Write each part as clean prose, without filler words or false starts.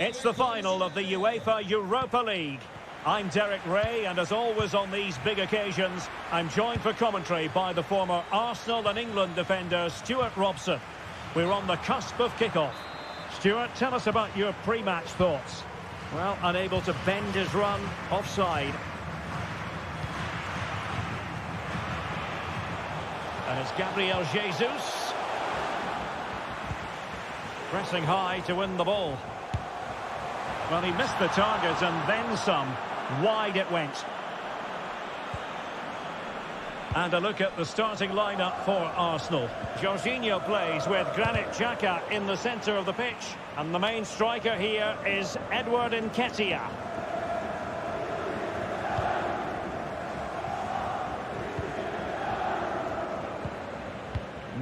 It's the final of the UEFA Europa League. I'm Derek Ray, and as always on these big occasions, I'm joined for commentary by the former Arsenal and England defender Stuart Robson. We're on the cusp of kickoff. Stuart, tell us about your pre-match thoughts. Well, unable to bend his run, offside. And it's Gabriel Jesus. Pressing high to win the ball. Well, he missed the target and then some. Wide it went. And a look at the starting lineup for Arsenal. Jorginho plays with Granit Xhaka in the centre of the pitch. And the main striker here is Edward Nketiah.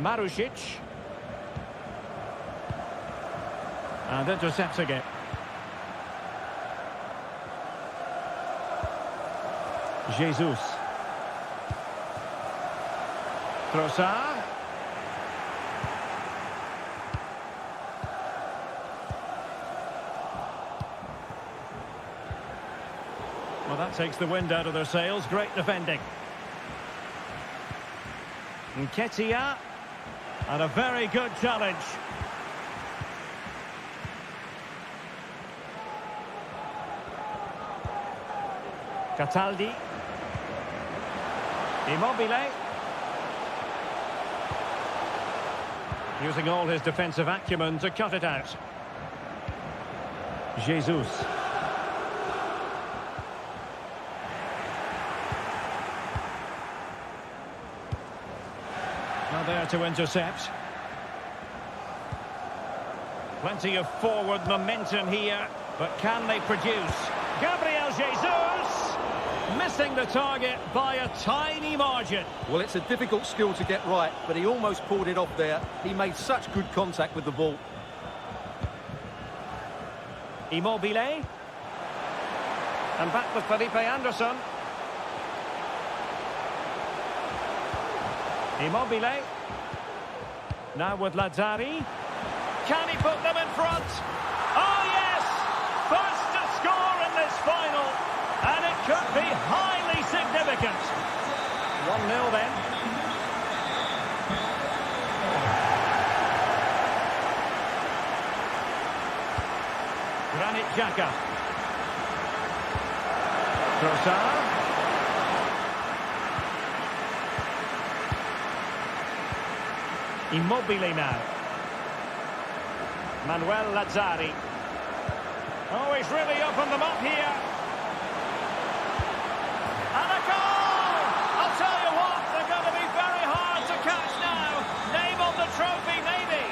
Marusic. And intercepts again. Jesus. Trossard. Well, that takes the wind out of their sails. Great defending. Nketiah. And a very good challenge. Cataldi. Immobile. Using all his defensive acumen to cut it out. Jesus. Now there to intercept. Plenty of forward momentum here, but can they produce? Gabriel Jesus! Missing the target by a tiny margin. Well, it's a difficult skill to get right, but he almost pulled it off there. He made such good contact with the ball. Immobile. And back with Felipe Anderson. Immobile. Now with Lazio. Can he put them in front? Oh, yes! First to score in this final. And it could be highly significant. 1-0 then. Granit Xhaka. Trossard. Immobile now. Manuel Lazio. Oh, he's really opened them up here. And a goal! I'll tell you what, they're going to be very hard to catch now. Name on the trophy, maybe.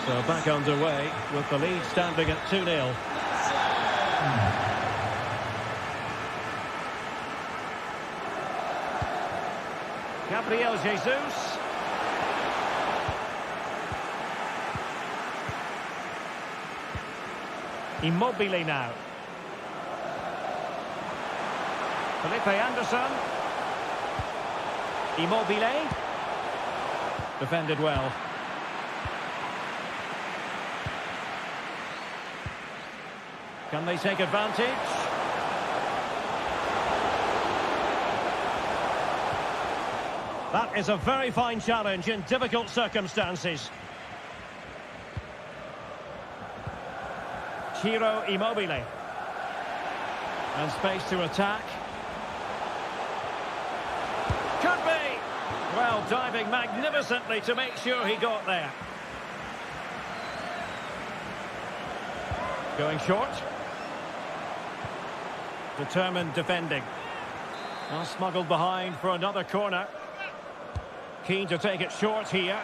So back underway with the lead standing at 2-0. Gabriel Jesus. Immobile now. Felipe Anderson. Immobile. Defended well. Can they take advantage? That is a very fine challenge in difficult circumstances. Ciro Immobile. And space to attack. Could be. Well, diving magnificently to make sure he got there. Going short. Determined defending. Well, smuggled behind for another corner. Keen to take it short here.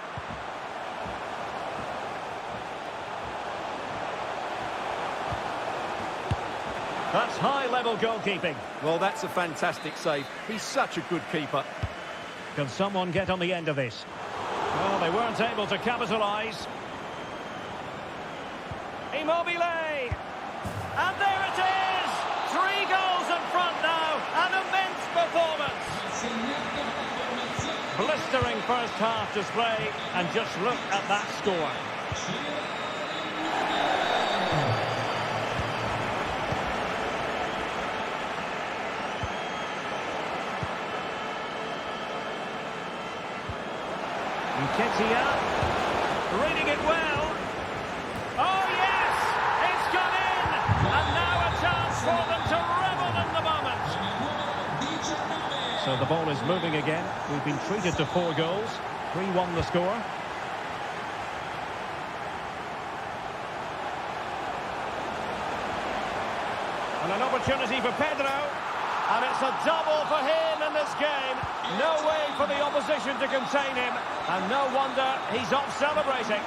That's high-level goalkeeping. Well, that's a fantastic save. He's such a good keeper. Can someone get on the end of this? Well, they weren't able to capitalise. Immobile! And there it is! 3 goals in front now. An immense performance. Blistering first-half display. And just look at that score. Ketia, reading it well. Oh yes, it's gone in, and now a chance for them to revel in the moment. So the ball is moving again. We've been treated to 4 goals. 3-1 the score. And an opportunity for Pedro. And it's a double for him in this game. No way for the opposition to contain him. And no wonder he's off celebrating.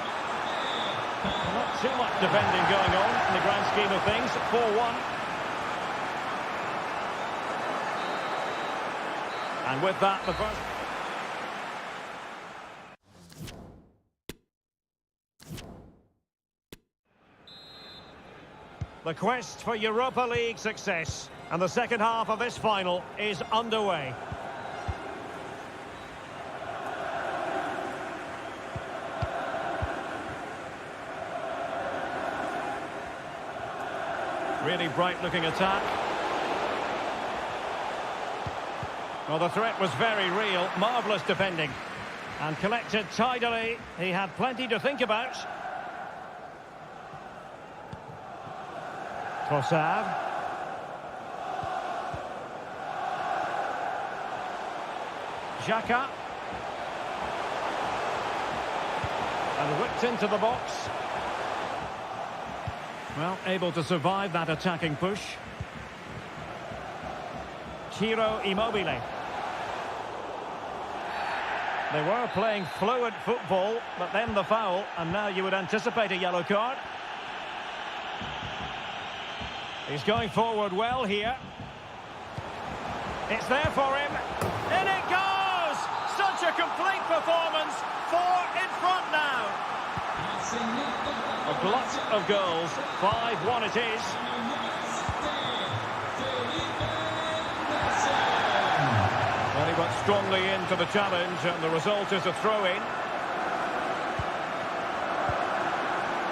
Not too much defending going on in the grand scheme of things. 4-1. And with that, the first... The quest for Europa League success, and the second half of this final is underway. Really bright-looking attack. Well, the threat was very real, marvellous defending. And collected tidily, he had plenty to think about. Sociedad. Xhaka. And whipped into the box. Well, able to survive that attacking push. Ciro Immobile. They were playing fluid football, but then the foul, and now you would anticipate a yellow card. He's going forward well here. It's there for him. In it goes! Such a complete performance. 4 in front now. A glut of goals. 5-1 it is. Well, he went strongly into the challenge, and the result is a throw-in.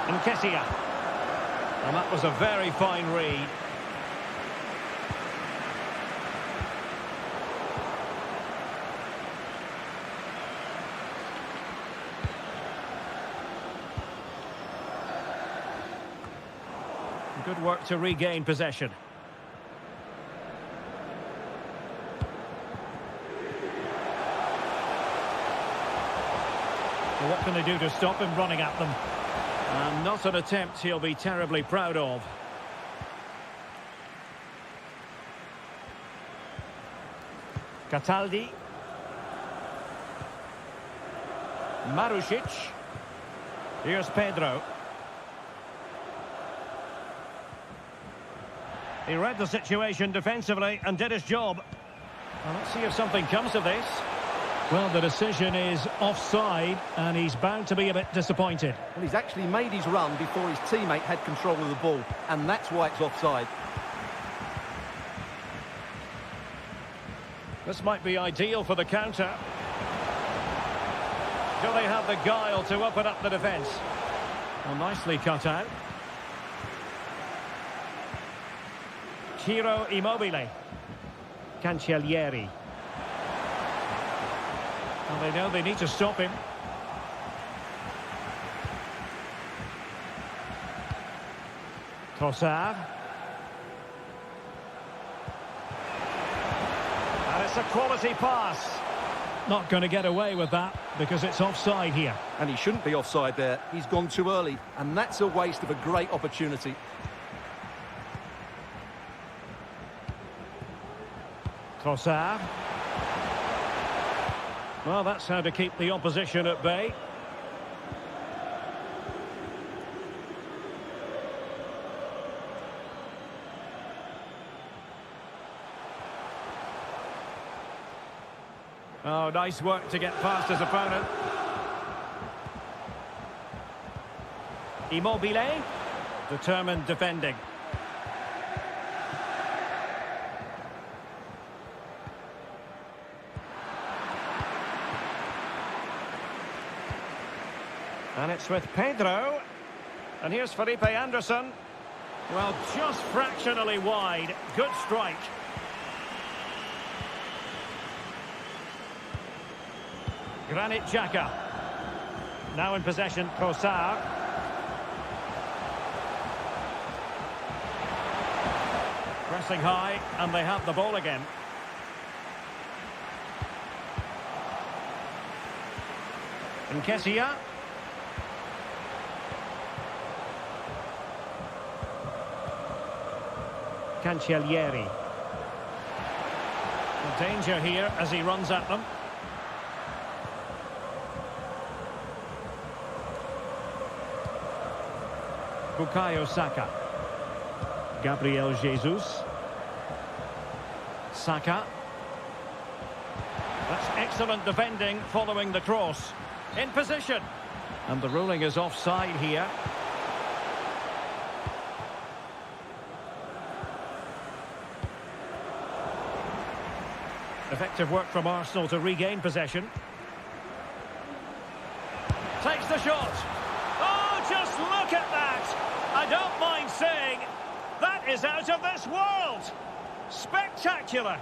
And Ketia. And that was a very fine read. Good work to regain possession. Well, what can they do to stop him running at them? And not an attempt he'll be terribly proud of. Cataldi. Marusic. Here's Pedro. He read the situation defensively and did his job. Well, let's see if something comes of this. Well, the decision is offside, and he's bound to be a bit disappointed. Well, he's actually made his run before his teammate had control of the ball, and that's why it's offside. This might be ideal for the counter. Do they have the guile to open up the defence? Well, nicely cut out. Ciro Immobile. Cancellieri. Well, they know they need to stop him. Sociedad. And it's a quality pass. Not going to get away with that because it's offside here. And he shouldn't be offside there. He's gone too early, and that's a waste of a great opportunity. Sociedad. Well, that's how to keep the opposition at bay. Oh, nice work to get past his opponent. Immobile. Determined defending. And it's with Pedro. And here's Felipe Anderson. Well, just fractionally wide. Good strike. Granit Xhaka. Now in possession, Kosar. Pressing high, and they have the ball again. Nketiah. Cancellieri. The danger here as he runs at them. Bukayo Saka. Gabriel Jesus. Saka. That's excellent defending following the cross. In position. And the ruling is offside here. Effective work from Arsenal to regain possession. Takes the shot. Oh, just look at that! I don't mind saying, that is out of this world! Spectacular!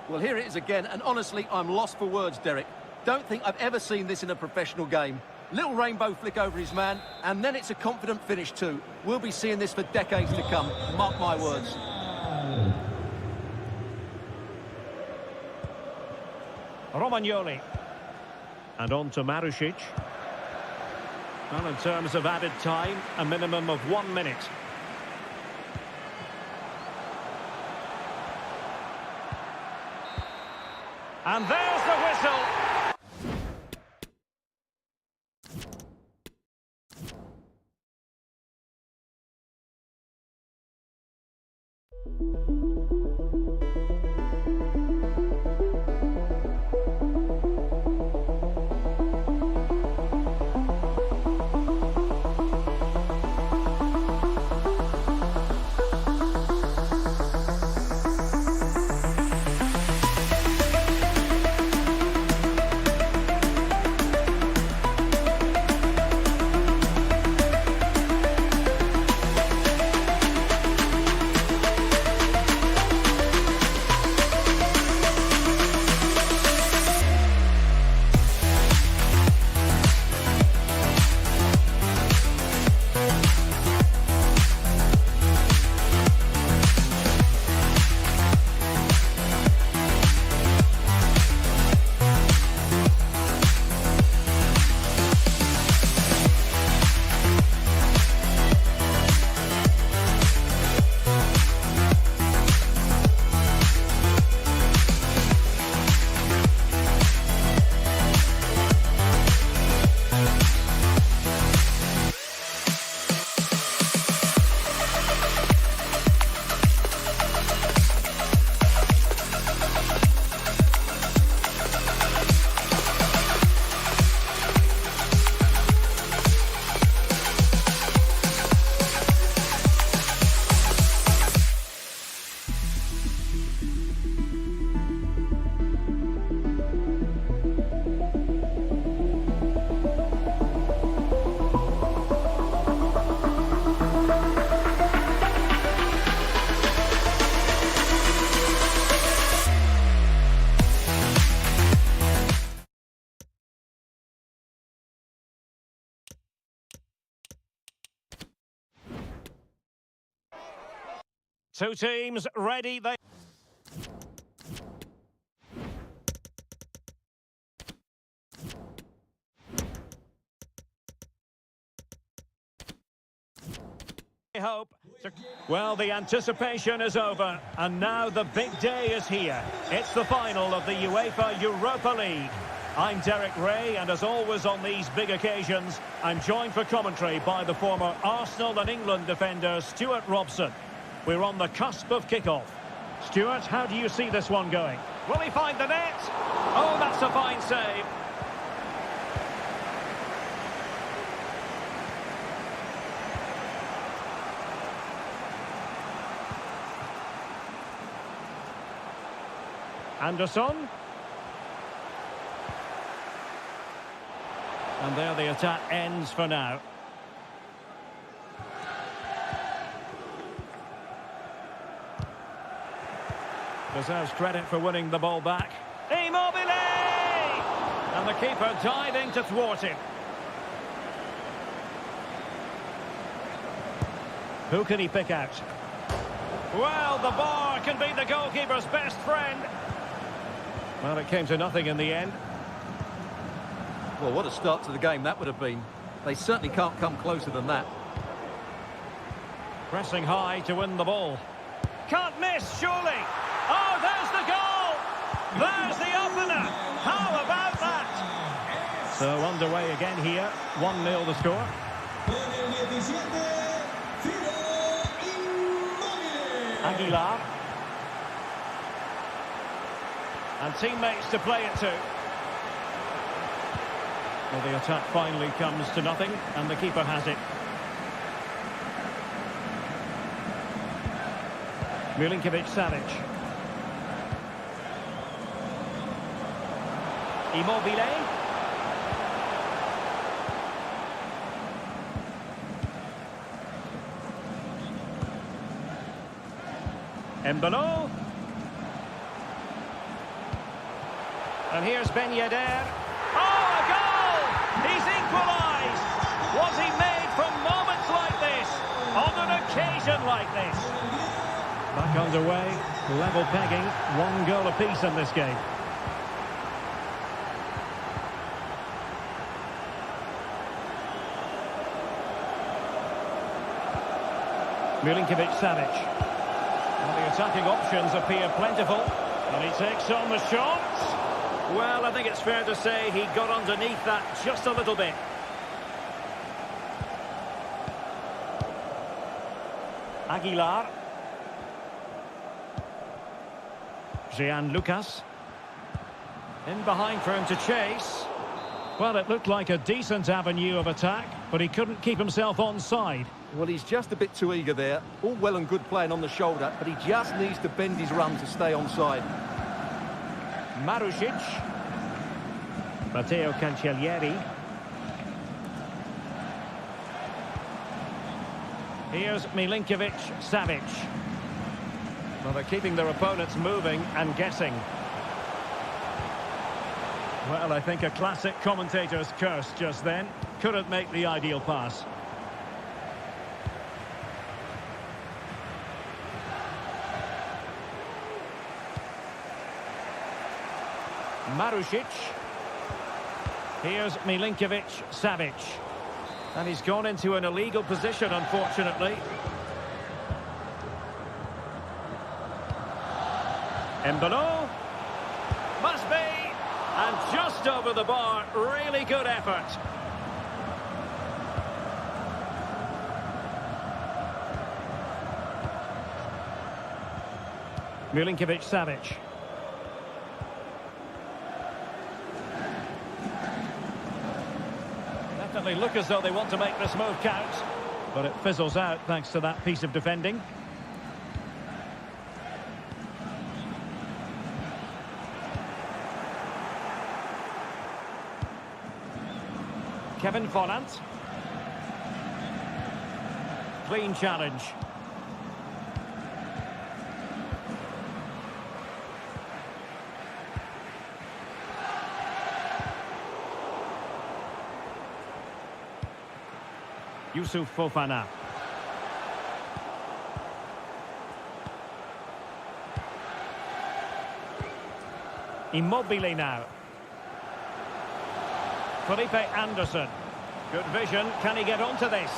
Well, here it is again, and honestly, I'm lost for words, Derek. Don't think I've ever seen this in a professional game. Little rainbow flick over his man, and then it's a confident finish too. We'll be seeing this for decades to come, mark my words. Romagnoli. And on to Marušić. Well, in terms of added time, a minimum of 1 minute. And there's the whistle. Two teams ready. They hope. Well, the anticipation is over, and now the big day is here. It's the final of the UEFA Europa League. I'm Derek Ray, and as always on these big occasions, I'm joined for commentary by the former Arsenal and England defender Stuart Robson. We're on the cusp of kickoff. Stuart, how do you see this one going? Will he find the net? Oh, that's a fine save. Anderson. And there the attack ends for now. Deserves credit for winning the ball back. Immobile! And the keeper diving to thwart him. Who can he pick out? Well, the bar can be the goalkeeper's best friend. Well, it came to nothing in the end. Well, what a start to the game that would have been. They certainly can't come closer than that. Pressing high to win the ball. Can't miss, surely. Oh, there's the goal! There's the opener! How about that? So underway again here. 1-0 the score. Aguilar. And teammates to play it to. Well, the attack finally comes to nothing, and the keeper has it. Milinkovic-Savic. Immobile. Embolo. And here's Ben Yedder. Oh, a goal! He's equalised! Was he made from moments like this? On an occasion like this? Back underway, level pegging, 1 goal apiece in this game. Milinkovic-Savic. Well, the attacking options appear plentiful, and he takes on the shots. Well, I think it's fair to say he got underneath that just a little bit. Aguilar. Jean Lucas. In behind for him to chase. Well, it looked like a decent avenue of attack, but he couldn't keep himself onside. Well, he's just a bit too eager there. All well and good playing on the shoulder, but he just needs to bend his run to stay onside. Marusic. Matteo Cancellieri. Here's Milinkovic-Savic. Well, they're keeping their opponents moving and guessing. Well, I think a classic commentator's curse just then. Couldn't make the ideal pass. Marusic. Here's Milinkovic-Savic. And he's gone into an illegal position, unfortunately. Embolo. Must be. And just over the bar. Really good effort. Milinkovic-Savic. Definitely look as though they want to make this move count, but it fizzles out thanks to that piece of defending. Kevin Vollant. Clean challenge. Youssouf Fofana. Immobile now. Felipe Anderson. Good vision. Can he get onto this?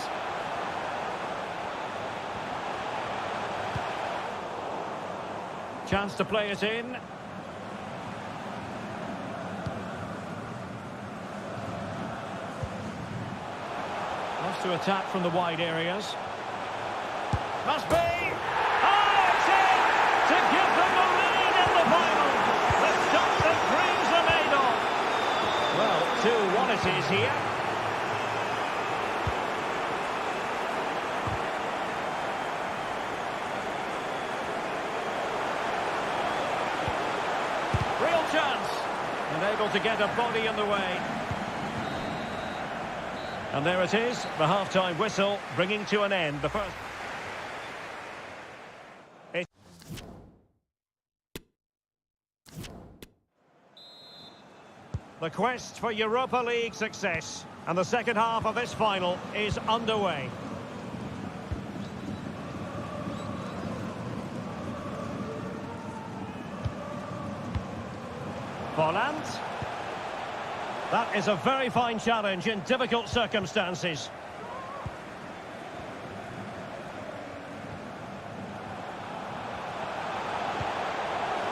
Chance to play it in. Wants to attack from the wide areas. Must be! Oh, it's in! To give them the lead in the final! The shot that dreams are made of! Well, 2-1 it is here. Real chance! And able to get a body in the way. And there it is, the half-time whistle bringing to an end the first. The quest for Europa League success. And the second half of this final is underway. Volland. That is a very fine challenge in difficult circumstances.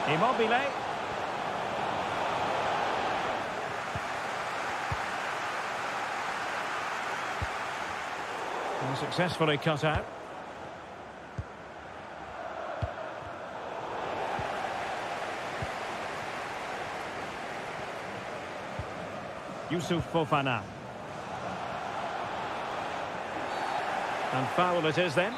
Immobile. And successfully cut out. Yusuf Fofana. And foul it is then.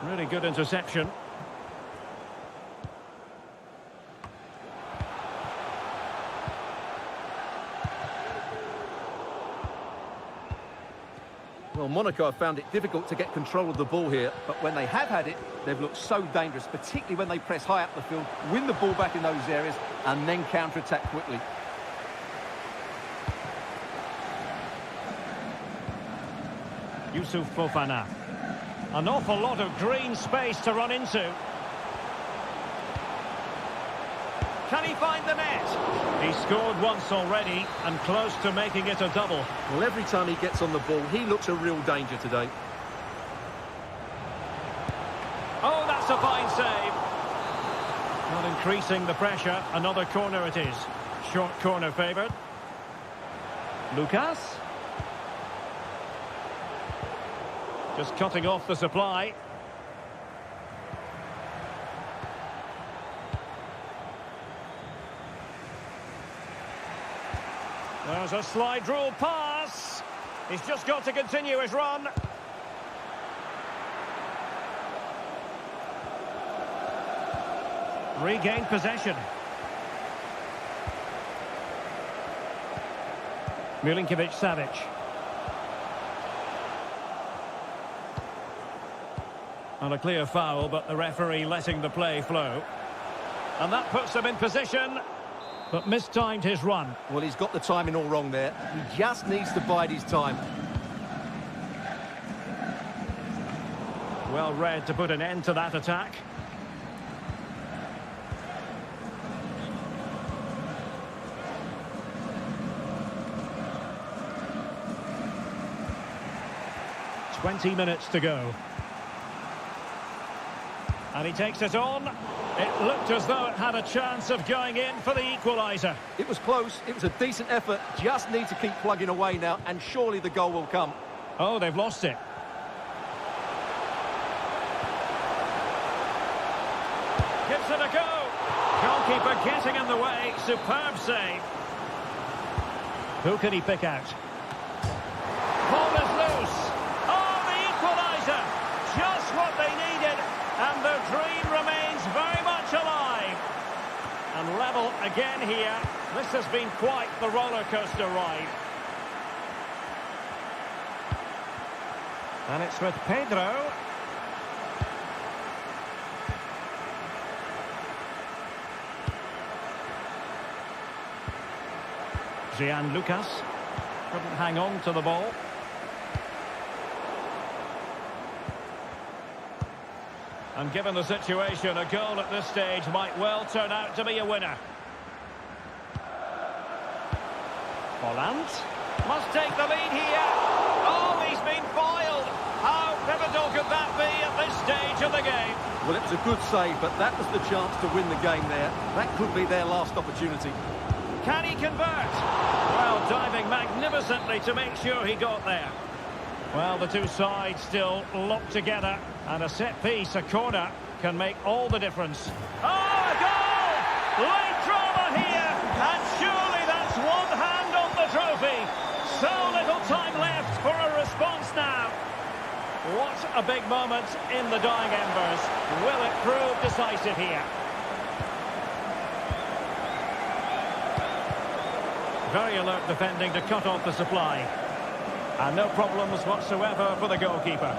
Really good interception. Well, Monaco have found it difficult to get control of the ball here, but when they have had it, they've looked so dangerous, particularly when they press high up the field, win the ball back in those areas, and then counter-attack quickly. Yusuf Fofana. An awful lot of green space to run into. Can he find the net? He scored once already and close to making it a double. Well, every time he gets on the ball, he looks a real danger today. Oh, that's a fine save. Not increasing the pressure. Another corner it is. Short corner favoured. Lucas. Just cutting off the supply. There's a slide rule pass. He's just got to continue his run. Regained possession. Milinkovic-Savic. And a clear foul, but the referee letting the play flow. And that puts them in position, but mistimed his run. Well, he's got the timing all wrong there. He just needs to bide his time. Well read to put an end to that attack. "20 minutes to go. And he takes it on. It looked as though it had a chance of going in for the equaliser. It was close. It was a decent effort. Just need to keep plugging away now, and surely the goal will come. Oh, they've lost it. Gives it a go. Goalkeeper getting in the way. Superb save. Who can he pick out? Ball is loose. Oh, the equaliser. Just what they needed. And their dream remains very much alive. And level again here. This has been quite the roller coaster ride. And it's with Pedro. Gian Lucas couldn't hang on to the ball. And given the situation, a goal at this stage might well turn out to be a winner. Volland must take the lead here. Oh, he's been foiled. How pivotal could that be at this stage of the game? Well, it was a good save, but that was the chance to win the game there. That could be their last opportunity. Can he convert? Well, diving magnificently to make sure he got there. Well, the two sides still locked together, and a set piece, a corner, can make all the difference. Oh, a goal! Late drama here, and surely that's one hand on the trophy. So little time left for a response now. What a big moment in the dying embers. Will it prove decisive here? Very alert defending to cut off the supply. And no problems whatsoever for the goalkeeper.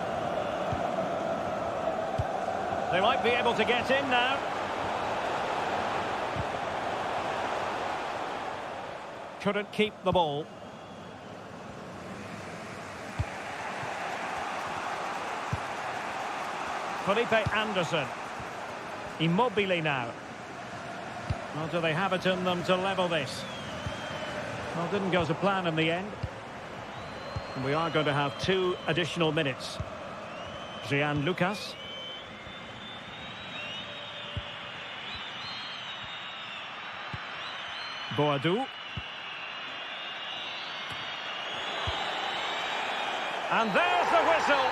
They might be able to get in now. Couldn't keep the ball. Felipe Anderson. Immobile now. Well, do they have it in them to level this? Well, didn't go to plan in the end. And we are going to have 2 additional minutes. Jean Lucas. Boadou. And there's the whistle.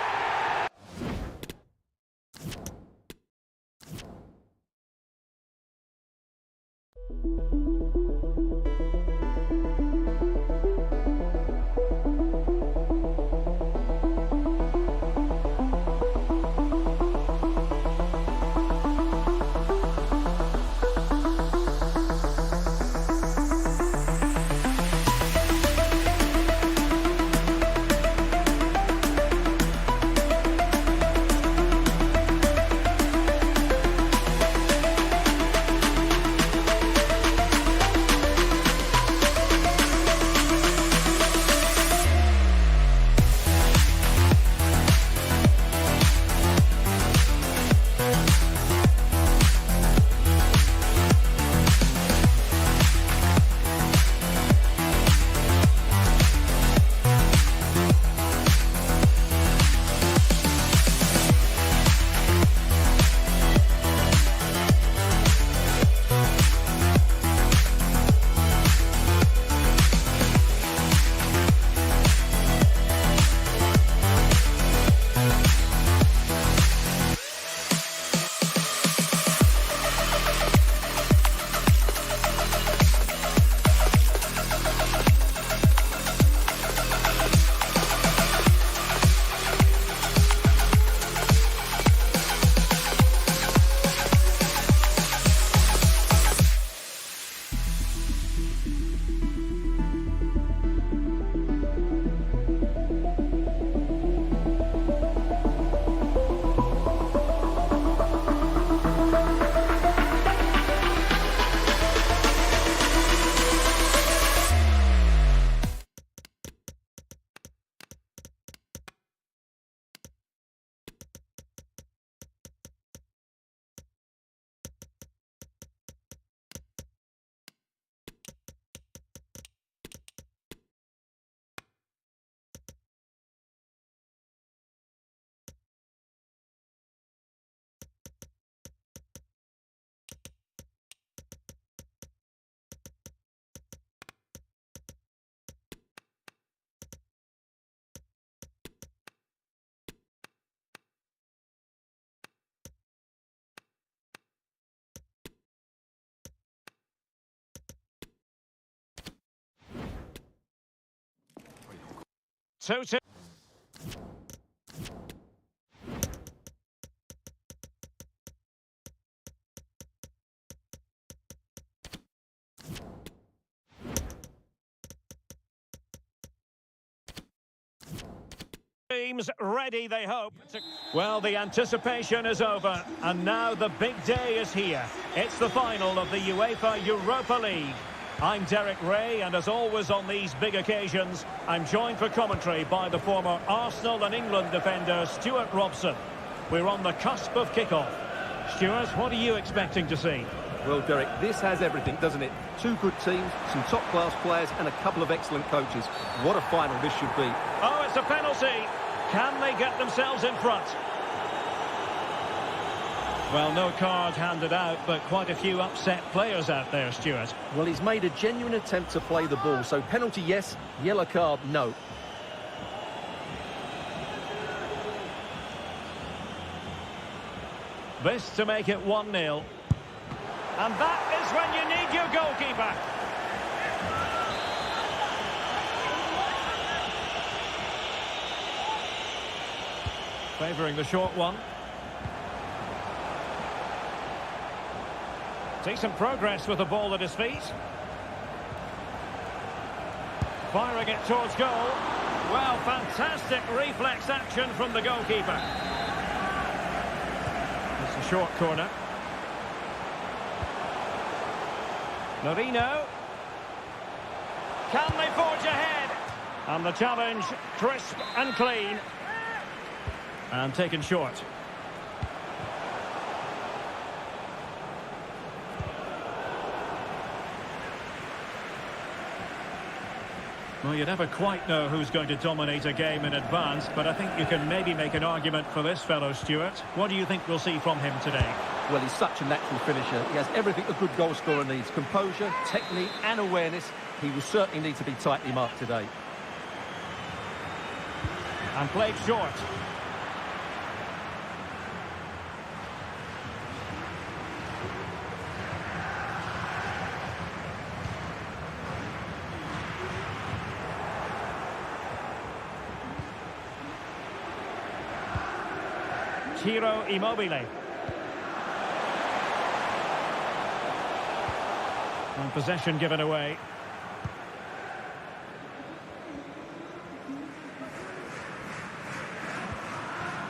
Two. Teams ready, they hope. Well, the anticipation is over, and now the big day is here. It's the final of the UEFA Europa League. I'm Derek Ray, and as always on these big occasions, I'm joined for commentary by the former Arsenal and England defender Stuart Robson. We're on the cusp of kickoff. Stuart, what are you expecting to see? Well, Derek, this has everything, doesn't it? 2 good teams, some top-class players, and a couple of excellent coaches. What a final this should be. Oh, it's a penalty. Can they get themselves in front? Well, no card handed out, but quite a few upset players out there, Stuart. Well, he's made a genuine attempt to play the ball, so penalty, yes, yellow card, no. This to make it 1-0. And that is when you need your goalkeeper. Favouring the short one. Decent progress with the ball at his feet. Firing it towards goal. Well, fantastic reflex action from the goalkeeper. It's a short corner. Marino. Can they forge ahead? And the challenge, crisp and clean. And taken short. Well, you never quite know who's going to dominate a game in advance, but I think you can maybe make an argument for this fellow, Stuart. What do you think we'll see from him today? Well, he's such a natural finisher. He has everything a good goal scorer needs. Composure, technique and awareness. He will certainly need to be tightly marked today. And played short. Ciro Immobile. And possession given away.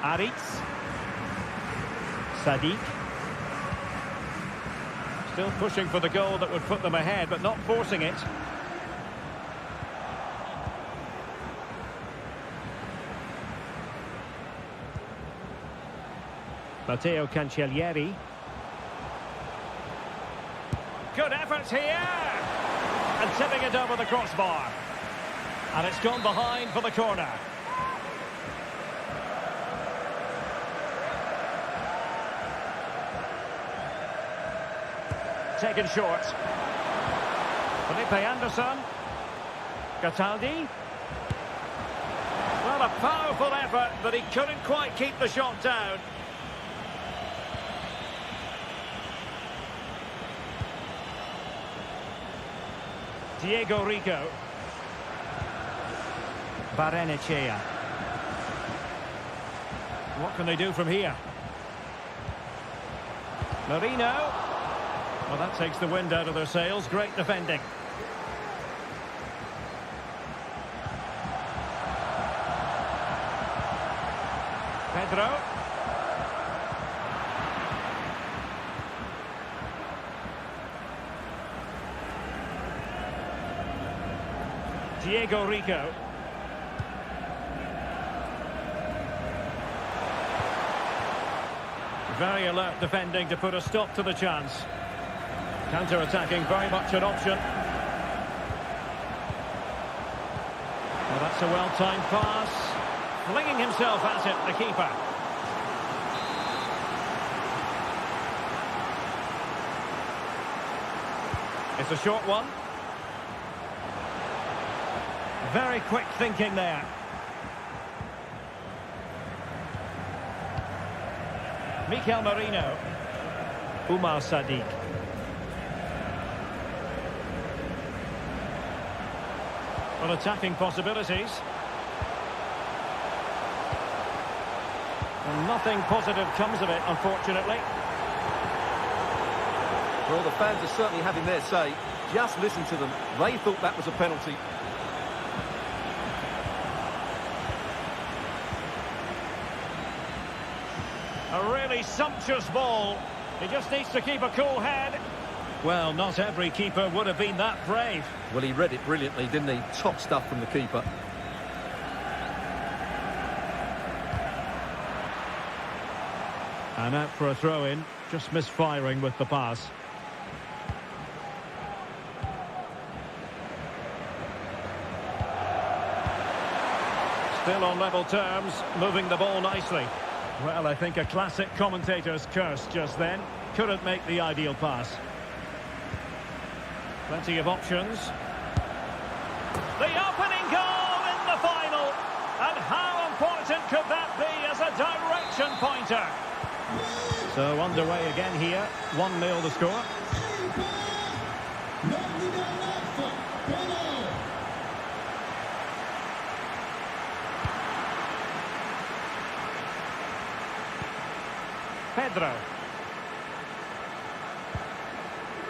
Aritz. Sadiq. Still pushing for the goal that would put them ahead, but not forcing it. Matteo Cancellieri. Good efforts here! And tipping it over the crossbar. And it's gone behind for the corner. Taken short. Felipe Anderson. Cataldi. Well, a powerful effort, but he couldn't quite keep the shot down. Diego Rico. Barrenechea. What can they do from here? Marino. Well, that takes the wind out of their sails. Great defending. Pedro. Diego Rico. Very alert defending to put a stop to the chance. Counter-attacking, very much an option. Well, that's a well-timed pass. Flinging himself at it, the keeper. It's a short one. Very quick thinking there. Mikel Merino. Umar Sadiq. Well, attacking possibilities. And nothing positive comes of it, unfortunately. Well, the fans are certainly having their say. Just listen to them. They thought that was a penalty. A really sumptuous ball. He just needs to keep a cool head. Well, not every keeper would have been that brave. Well, he read it brilliantly, didn't he? Top stuff from the keeper. And out for a throw-in. Just misfiring with the pass. Still on level terms, moving the ball nicely. Well, I think a classic commentator's curse just then. Couldn't make the ideal pass. Plenty of options. The opening goal in the final. And how important could that be as a direction pointer? So underway again here. 1-0 the score. Pedro.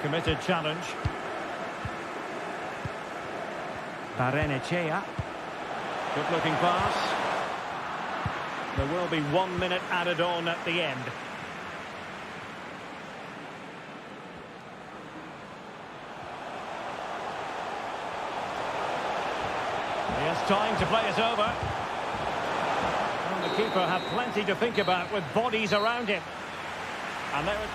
Committed challenge. Barrenechea. Good looking pass. There will be 1 minute added on at the end. He has time to play it over. And the keeper had plenty to think about with bodies around him. And there it...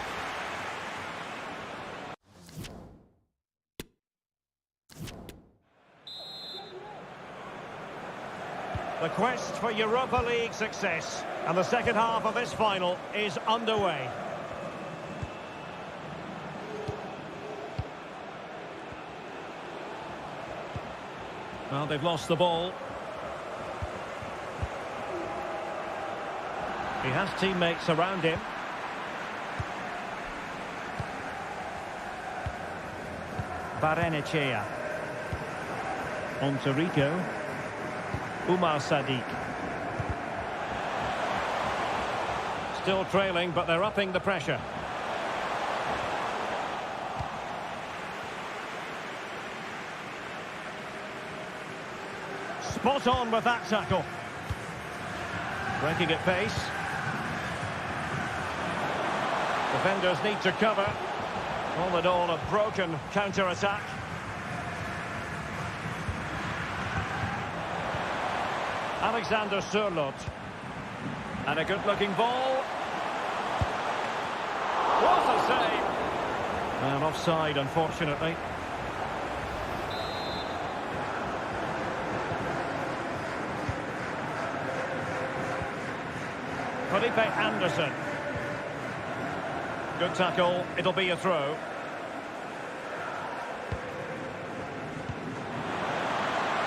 The quest for Europa League success, and the second half of this final is underway. Well, they've lost the ball. He has teammates around him. Barrenechea. On to Rico. Umar Sadiq. Still trailing, but they're upping the pressure. Spot on with that tackle. Breaking at pace. Defenders need to cover. All in all, a broken counter-attack. Alexander Sørloth. And a good-looking ball. What a save! And offside, unfortunately. Felipe Anderson. Good tackle. It'll be a throw.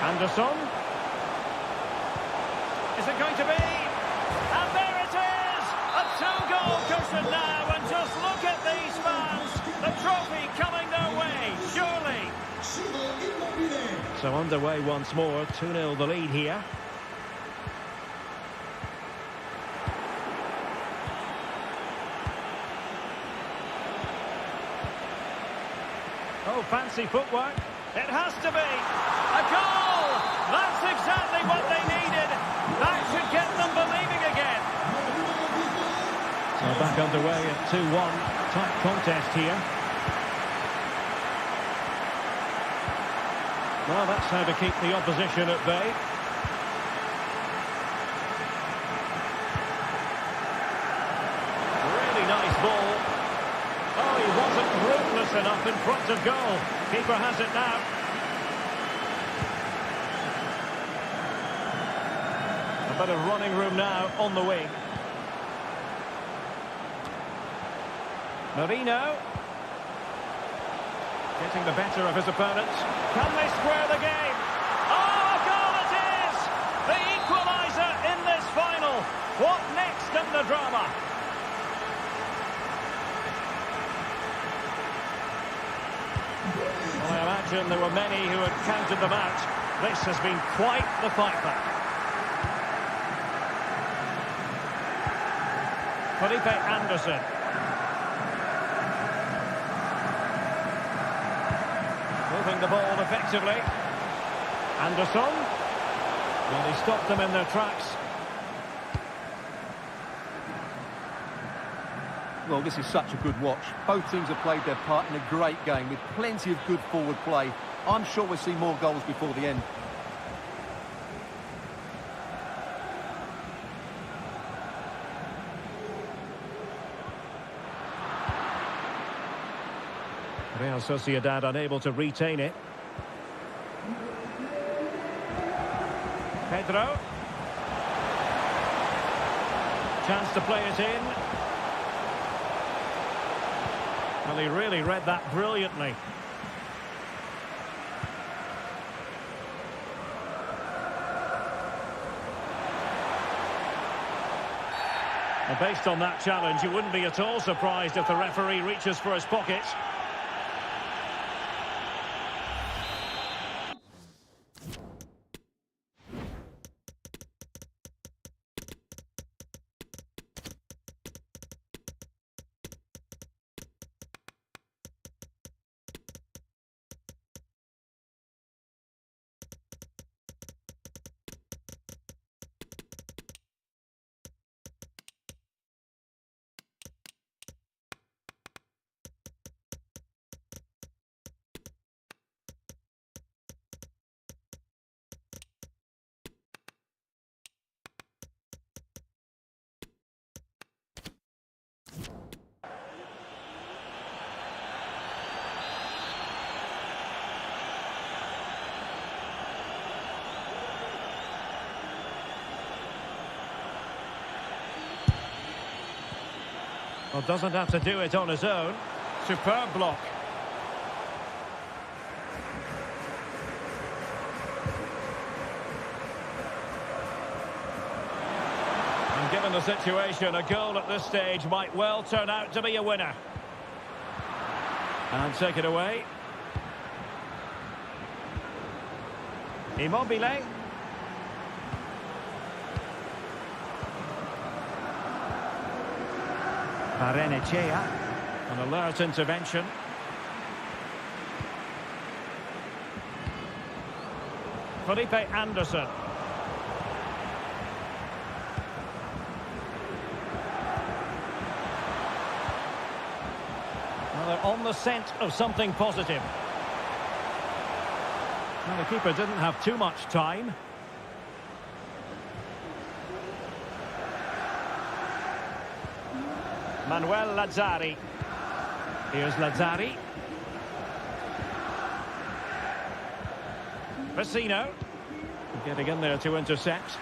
Anderson. Is it going to be? And there it is! A two-goal cushion now, and just look at these fans! The trophy coming their way, surely! So underway once more, 2-0 the lead here. Oh, fancy footwork. It has to be! A goal! That's exactly what they needed! That should get them believing again. So back underway at 2-1. Tight contest here. Well, that's how to keep the opposition at bay. Really nice ball. Oh, he wasn't ruthless enough in front of goal. Keeper has it now. A bit of running room now on the wing. Marino. Getting the better of his opponents. Can they square the game? Oh, a goal it is! The equaliser in this final. What next in the drama? Well, I imagine there were many who had counted them out. This has been quite the fight back. Felipe Anderson. Moving the ball effectively. Anderson. Well, he stopped them in their tracks. Well, this is such a good watch. Both teams have played their part in a great game with plenty of good forward play. I'm sure we'll see more goals before the end. Real Sociedad unable to retain it. Pedro. Chance to play it in. Well, he really read that brilliantly. And based on that challenge, you wouldn't be at all surprised if the referee reaches for his pocket. Well, doesn't have to do it on his own. Superb block. And given the situation, a goal at this stage might well turn out to be a winner. And take it away. Immobile. Barrenechea. An alert intervention. Felipe Anderson. Well, they're on the scent of something positive. Well, the keeper didn't have too much time. Manuel Lazzari. Here's Lazzari. Vecino. Getting in there to intercept.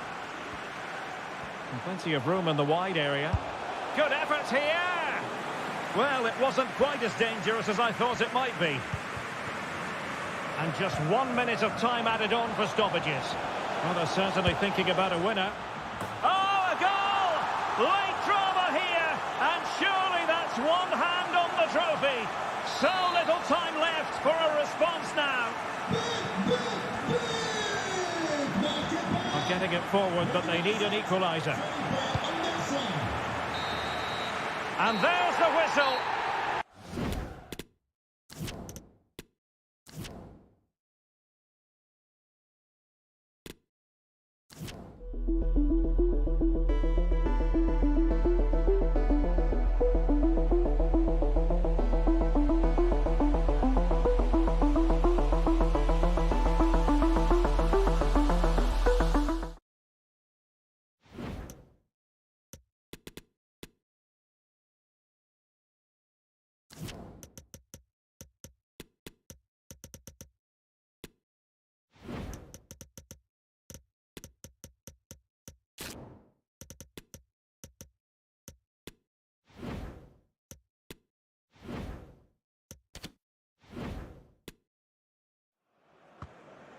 And plenty of room in the wide area. Good effort here! Well, it wasn't quite as dangerous as I thought it might be. And just 1 minute of time added on for stoppages. Well, they're certainly thinking about a winner. Oh, a goal! Late drama here, and surely that's one hand on the trophy. So little time left for a response now. Not getting it forward, but they need an equaliser. And there's the whistle.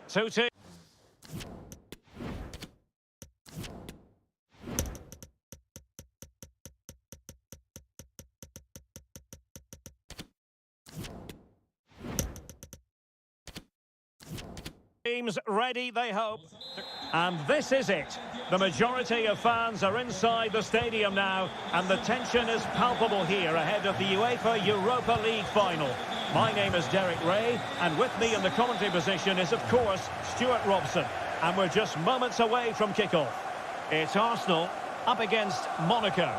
Two. Teams ready, they hope. And this is it. The majority of fans are inside the stadium now, and the tension is palpable here ahead of the UEFA Europa League final. My name is Derek Ray, and with me in the commentary position is, of course, Stuart Robson. And we're just moments away from kickoff. It's Arsenal up against Monaco.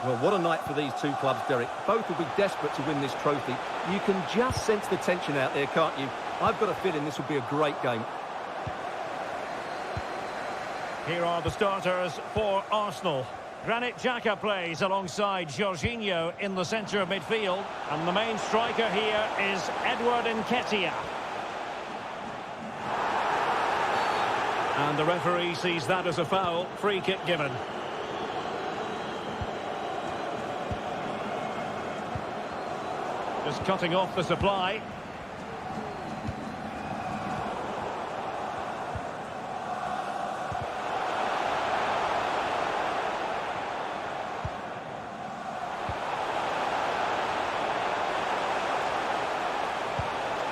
Well, what a night for these two clubs, Derek. Both will be desperate to win this trophy. You can just sense the tension out there, can't you? I've got a feeling this will be a great game. Here are the starters for Arsenal. Granit Xhaka plays alongside Jorginho in the centre of midfield. And the main striker here is Edward Nketiah. And the referee sees that as a foul. Free kick given. Just cutting off the supply.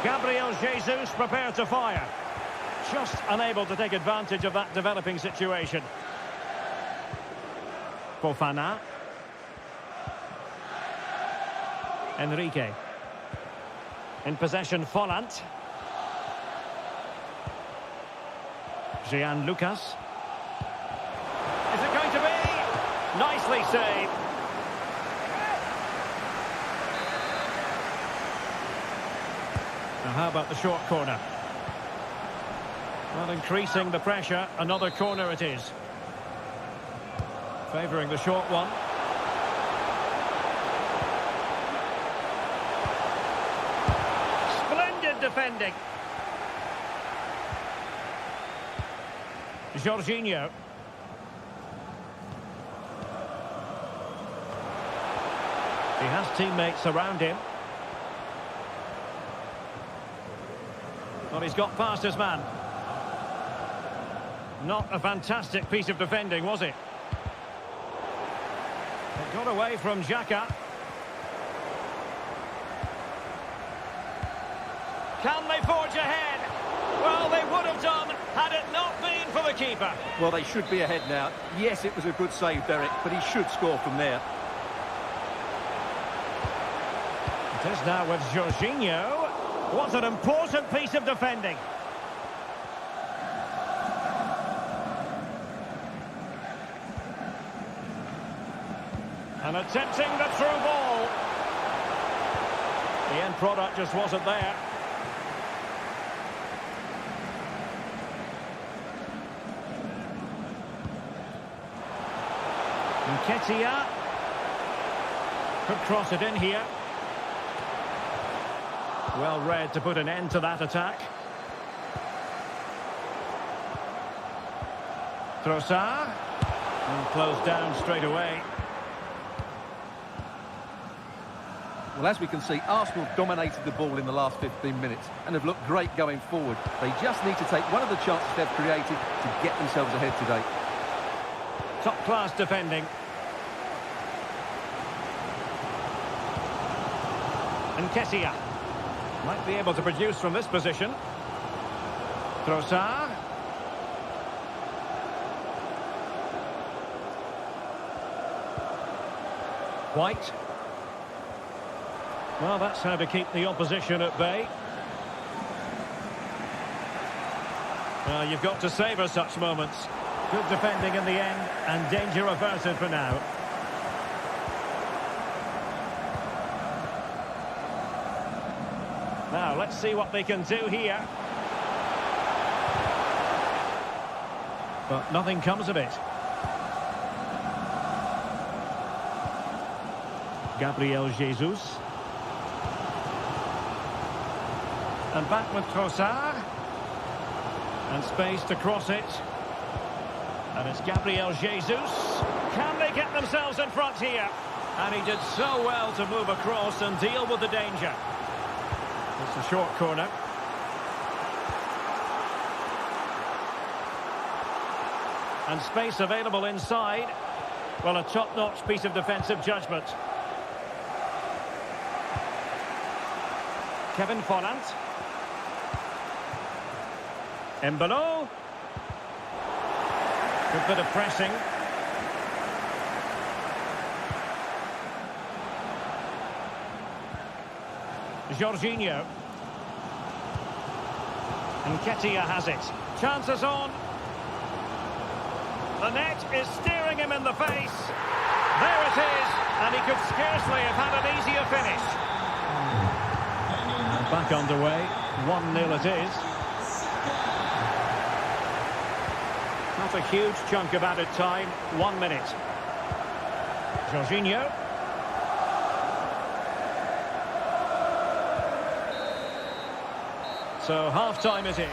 Gabriel Jesus prepared to fire. Just unable to take advantage of that developing situation. Fofana. Enrique. In possession, Follant. Jean Lucas. Is it going to be? Nicely saved. Now how about the short corner? Well, increasing the pressure, another corner it is. Favouring the short one. Splendid defending. Jorginho. He has teammates around him. Well, he's got past his man. Not a fantastic piece of defending, was it? It got away from Xhaka. Can they forge ahead? Well, they would have done had it not been for the keeper. Well, they should be ahead now. Yes, it was a good save, Derek, but he should score from there. It is now with Jorginho. What an important piece of defending. And attempting the through ball. The end product just wasn't there. Nketiah could cross it in here. Well read to put an end to that attack. Trossard. And closed down straight away. Well, as we can see, Arsenal dominated the ball in the last 15 minutes and have looked great going forward. They just need to take one of the chances they've created to get themselves ahead today. Top-class defending. Nketiah might be able to produce from this position. Trossard. White. Well, that's how to keep the opposition at bay. Well, you've got to savour such moments. Good defending in the end, and danger averted for now. Now, let's see what they can do here. But nothing comes of it. Gabriel Jesus. And back with Trossard. And space to cross it. And it's Gabriel Jesus. Can they get themselves in front here? And he did so well to move across and deal with the danger. It's a short corner. And space available inside. Well, a top-notch piece of defensive judgment. Kevin Volland. Embolo. Good bit of pressing. Jorginho. Nketiah has it. Chances on. The net is staring him in the face. There it is. And he could scarcely have had an easier finish. And back underway. 1-0 it is. Not a huge chunk of added time. 1 minute. Jorginho. So half-time it is.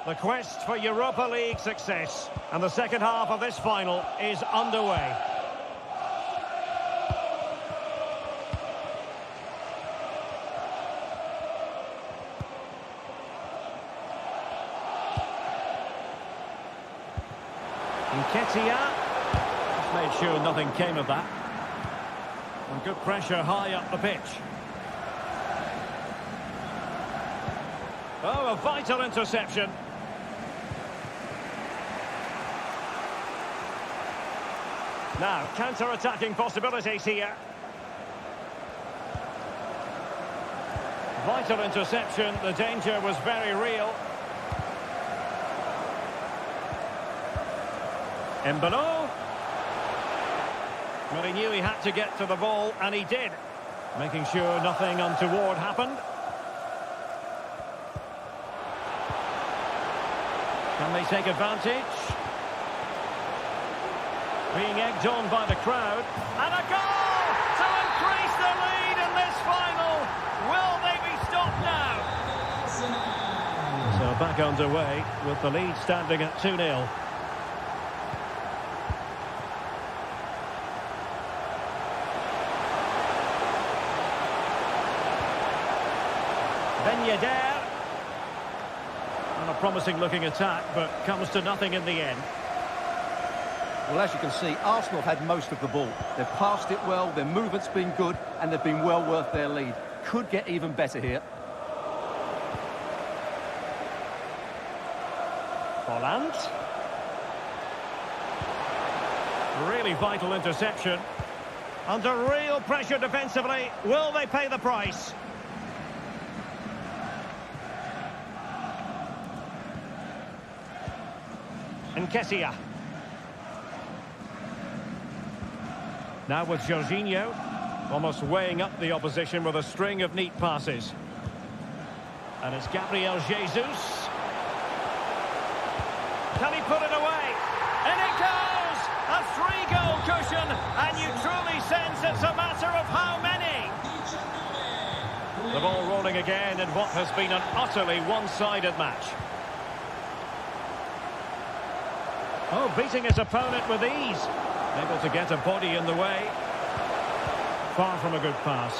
The quest for Europa League success. And the second half of this final is underway. Nketiah. Just made sure nothing came of that. And good pressure high up the pitch. Oh, a vital interception. Now, counter-attacking possibilities here. Vital interception. The danger was very real. Embolo. Well, he knew he had to get to the ball, and he did. Making sure nothing untoward happened. Can they take advantage? Being egged on by the crowd. And a goal to increase the lead in this final. Will they be stopped now? So back underway with the lead standing at 2-0. Ben-Yedder. And a promising looking attack, but comes to nothing in the end. Well, as you can see, Arsenal had most of the ball. They've passed it well, their movement's been good, and they've been well worth their lead. Could get even better here. Holland. Really vital interception. Under real pressure defensively. Will they pay the price? Nketiah. Now with Jorginho, almost weighing up the opposition with a string of neat passes. And it's Gabriel Jesus. Can he put it away? And it goes! A 3-goal cushion, and you truly sense it's a matter of how many. The ball rolling again in what has been an utterly one-sided match. Oh, beating his opponent with ease. Able to get a body in the way. Far from a good pass.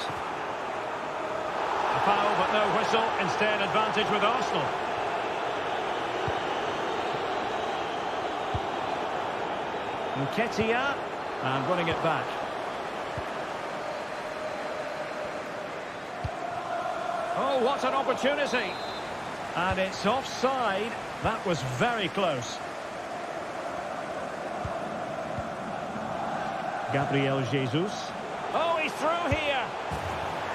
A foul, but no whistle. Instead, advantage with Arsenal. Nketiah, and winning it back. Oh, what an opportunity. And it's offside. That was very close. Gabriel Jesus. Oh, he's through here.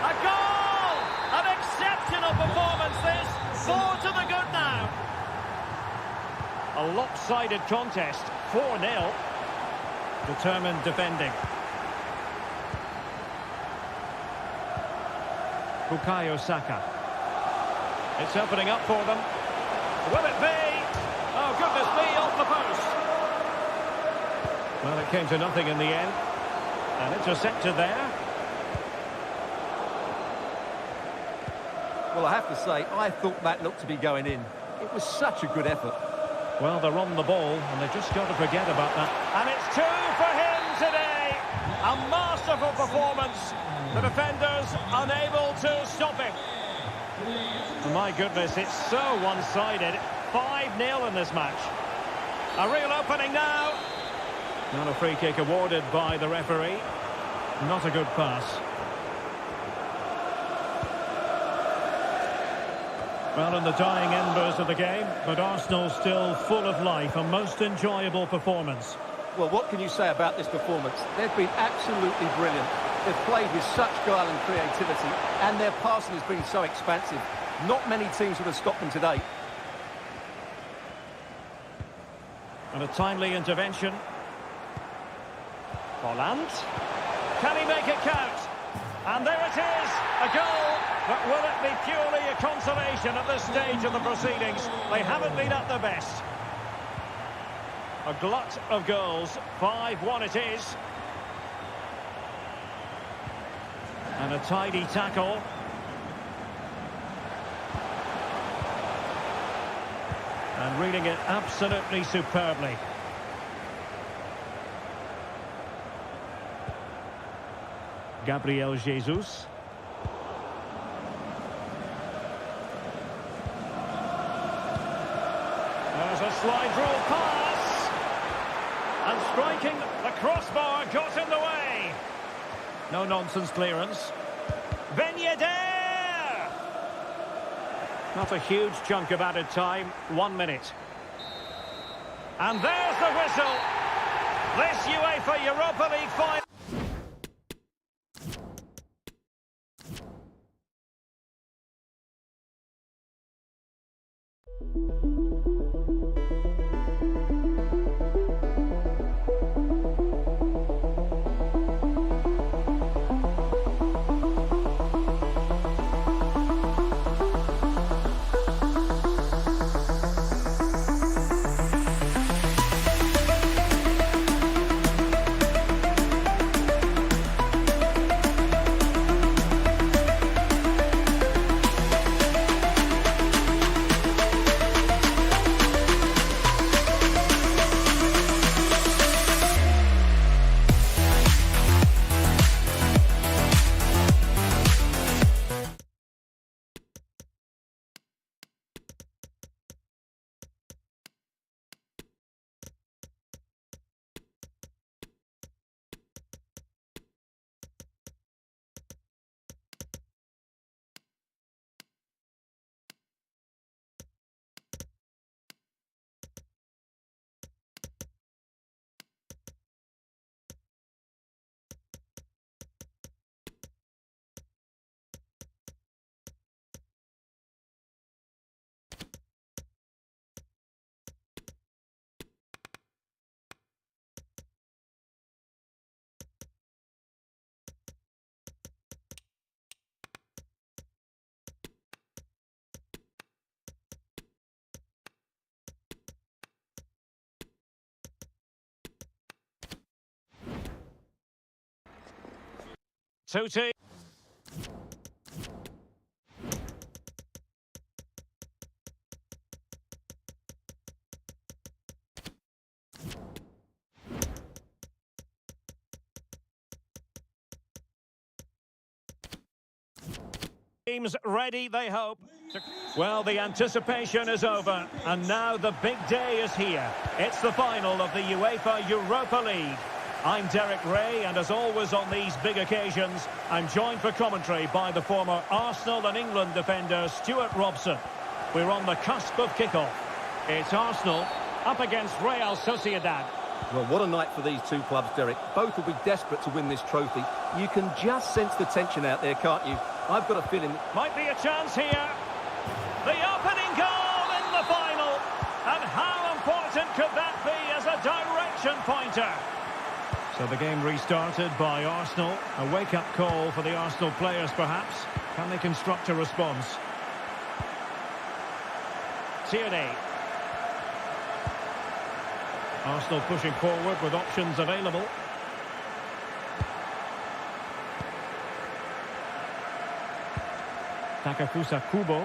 A goal! An exceptional performance, this. 4 to the good now. A lopsided contest. 4-0. Determined defending. Bukayo Saka. It's opening up for them. Will it be? Oh, goodness me, off the post. Well, it came to nothing in the end. And intercepted there. Well, I have to say, I thought that looked to be going in. It was such a good effort. Well, they're on the ball, and they've just got to forget about that. And it's 2 for him today. A masterful performance. The defenders unable to stop him. My goodness, it's so one-sided. 5-0 in this match. A real opening now. Not a free kick awarded by the referee. Not a good pass. Well, in the dying embers of the game, but Arsenal still full of life. A most enjoyable performance. Well, what can you say about this performance? They've been absolutely brilliant. They've played with such guile and creativity, and their passing has been so expansive. Not many teams would have stopped them today. And a timely intervention. Holland. Can he make it count? And there it is, a goal. But will it be purely a consolation at this stage of the proceedings? They haven't been at their best. A glut of goals. 5-1 it is. And a tidy tackle. And reading it absolutely superbly. Gabriel Jesus. There's a slide rule pass. And striking the crossbar got in the way. No nonsense clearance. Ben-Yedder! Not a huge chunk of added time. 1 minute. And there's the whistle. This UEFA Europa League final. Two teams. Teams ready, they hope. Well, the anticipation is over, and now the big day is here. It's the final of the UEFA Europa League. I'm Derek Ray, and as always on these big occasions, I'm joined for commentary by the former Arsenal and England defender Stuart Robson. We're on the cusp of kickoff. It's Arsenal up against Real Sociedad. Well, what a night for these two clubs, Derek. Both will be desperate to win this trophy. You can just sense the tension out there, can't you? I've got a feeling... Might be a chance here. The opening goal in the final. And how important could that be as a direction pointer? So the game restarted by Arsenal. A wake-up call for the Arsenal players, perhaps. Can they construct a response? Tierney. Arsenal pushing forward with options available. Takafusa Kubo.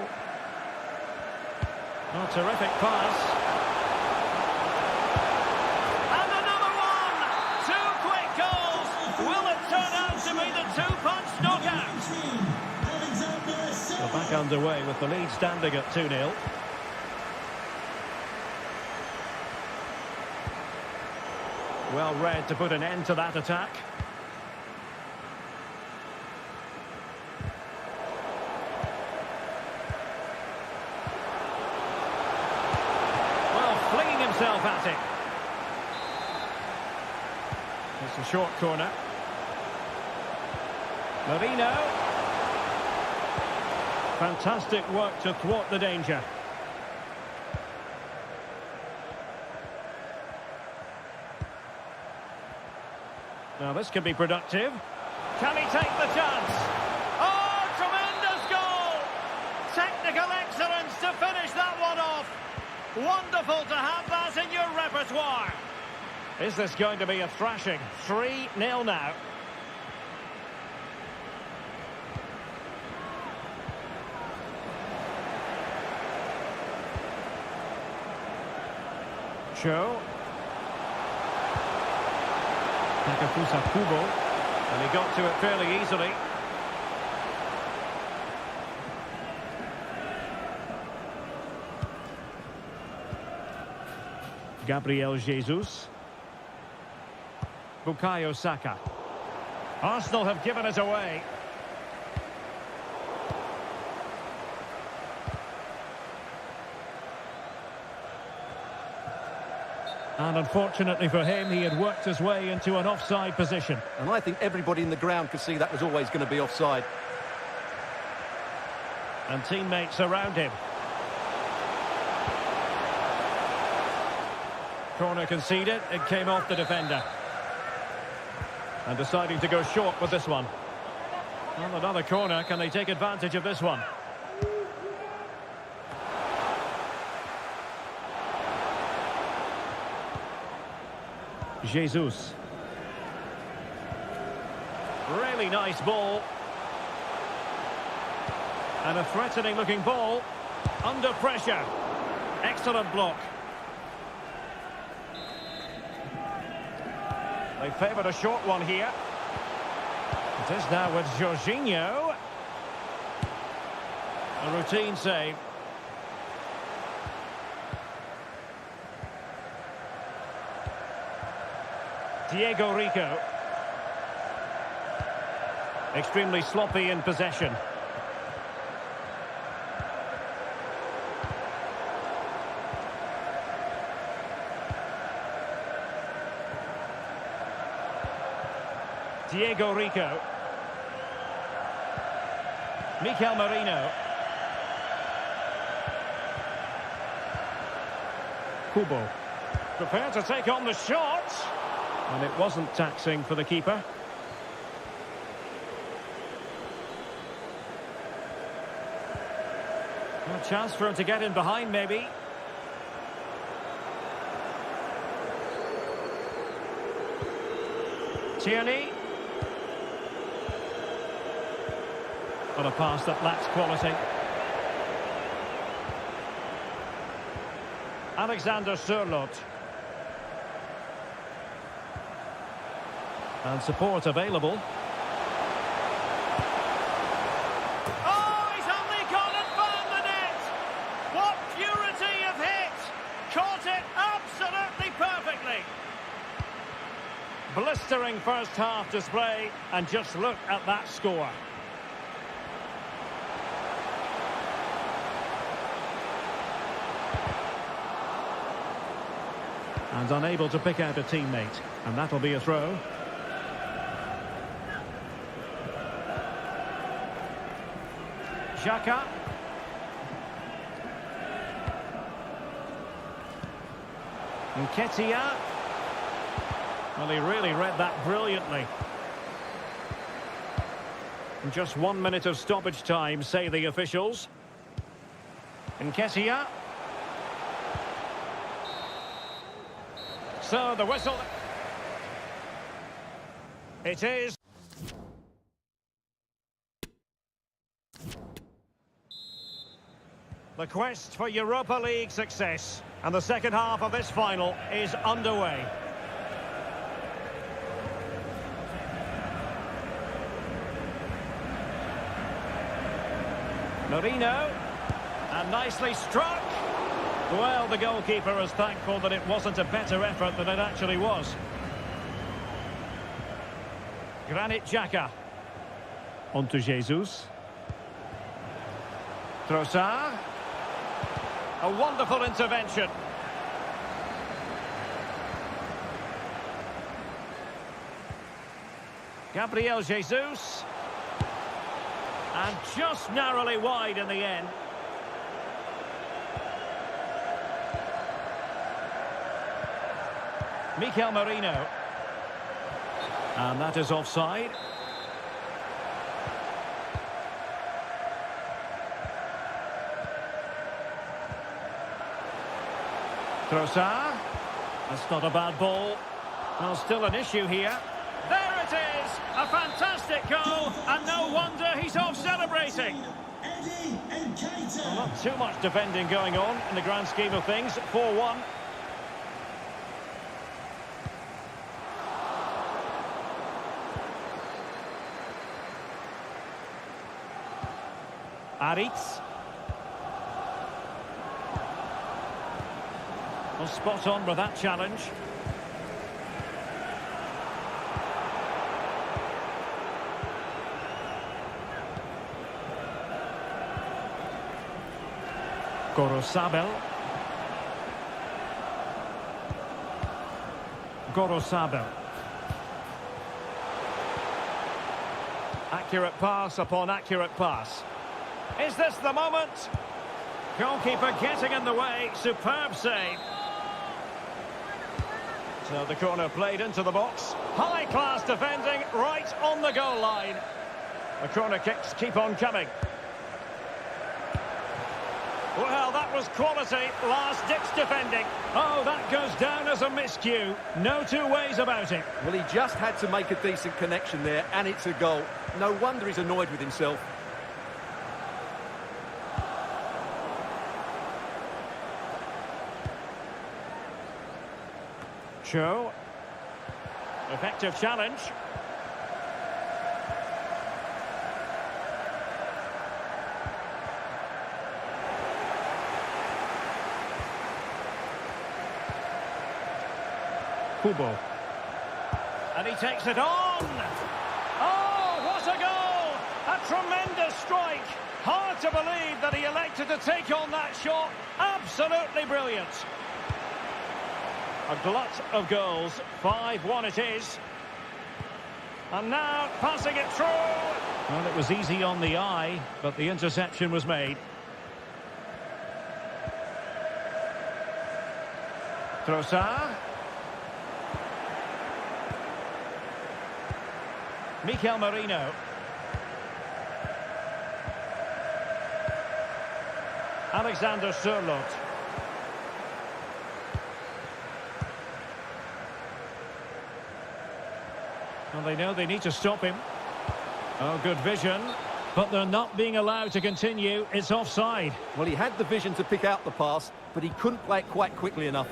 Oh, terrific pass. And another one! Two quick goals! Will it turn out to be the two-punch knockout? We're back underway with the lead standing at 2-0. Well read to put an end to that attack. Well, flinging himself at it. It's a short corner. Marino. Fantastic work to thwart the danger. Now this could be productive. Can he take the chance? Oh, tremendous goal! Technical excellence to finish that one off. Wonderful to have that in your repertoire. Is this going to be a thrashing? 3-0 now. Show. Takafusa Kubo, and he got to it fairly easily. Gabriel Jesus. Bukayo Saka. Arsenal have given it away. And unfortunately for him, he had worked his way into an offside position. And I think everybody in the ground could see that was always going to be offside. And teammates around him. Corner conceded, it came off the defender. And deciding to go short with this one. Well, another corner, can they take advantage of this one? Jesus. Really nice ball. And a threatening looking ball. Under pressure. Excellent block. They favoured a short one here. It is now with Jorginho. A routine save. Diego Rico. Extremely sloppy in possession. Diego Rico. Mikel Merino. Kubo. Prepared to take on the shot. And it wasn't taxing for the keeper. A chance for him to get in behind, maybe. Tierney. But a pass that lacks quality. Alexander Sørloth. And support available. Oh, he's only gone and found the net! What purity of hit! Caught it absolutely perfectly! Blistering first half display, and just look at that score. And unable to pick out a teammate, and that'll be a throw. Xhaka. Nketiah. Well, he really read that brilliantly. And just 1 minute of stoppage time, say the officials. Nketiah. So the whistle. It is. The quest for Europa League success. And the second half of this final is underway. Marino. And nicely struck. Well, the goalkeeper is thankful that it wasn't a better effort than it actually was. Granit Xhaka. On to Jesus. Trossard. A wonderful intervention. Gabriel Jesus. And just narrowly wide in the end. Mikel Merino. And that is offside. Trossard. That's not a bad ball. Well, still an issue here. There it is! A fantastic goal, and no wonder he's off celebrating. Well, not too much defending going on in the grand scheme of things. 4-1. Aritz. Well, spot on with that challenge. Gorosabel. Accurate pass upon accurate pass. Is this the moment? Goalkeeper getting in the way. Superb save. So the corner played into the box. High-class defending right on the goal line. The corner kicks keep on coming. Well, that was quality. Last-ditch defending. Oh, that goes down as a miscue. No two ways about it. Well, he just had to make a decent connection there, and it's a goal. No wonder he's annoyed with himself. Cho. Effective challenge. Kubo. And he takes it on. Oh, what a goal! A tremendous strike. Hard to believe that he elected to take on that shot. Absolutely brilliant. A glut of goals. 5-1 it is. And now passing it through. Well, it was easy on the eye, but the interception was made. Trossard. Mikel Merino. Alexander Sørloth. Well, they know they need to stop him. Oh, good vision. But they're not being allowed to continue. It's offside. Well, he had the vision to pick out the pass, but he couldn't play it quite quickly enough.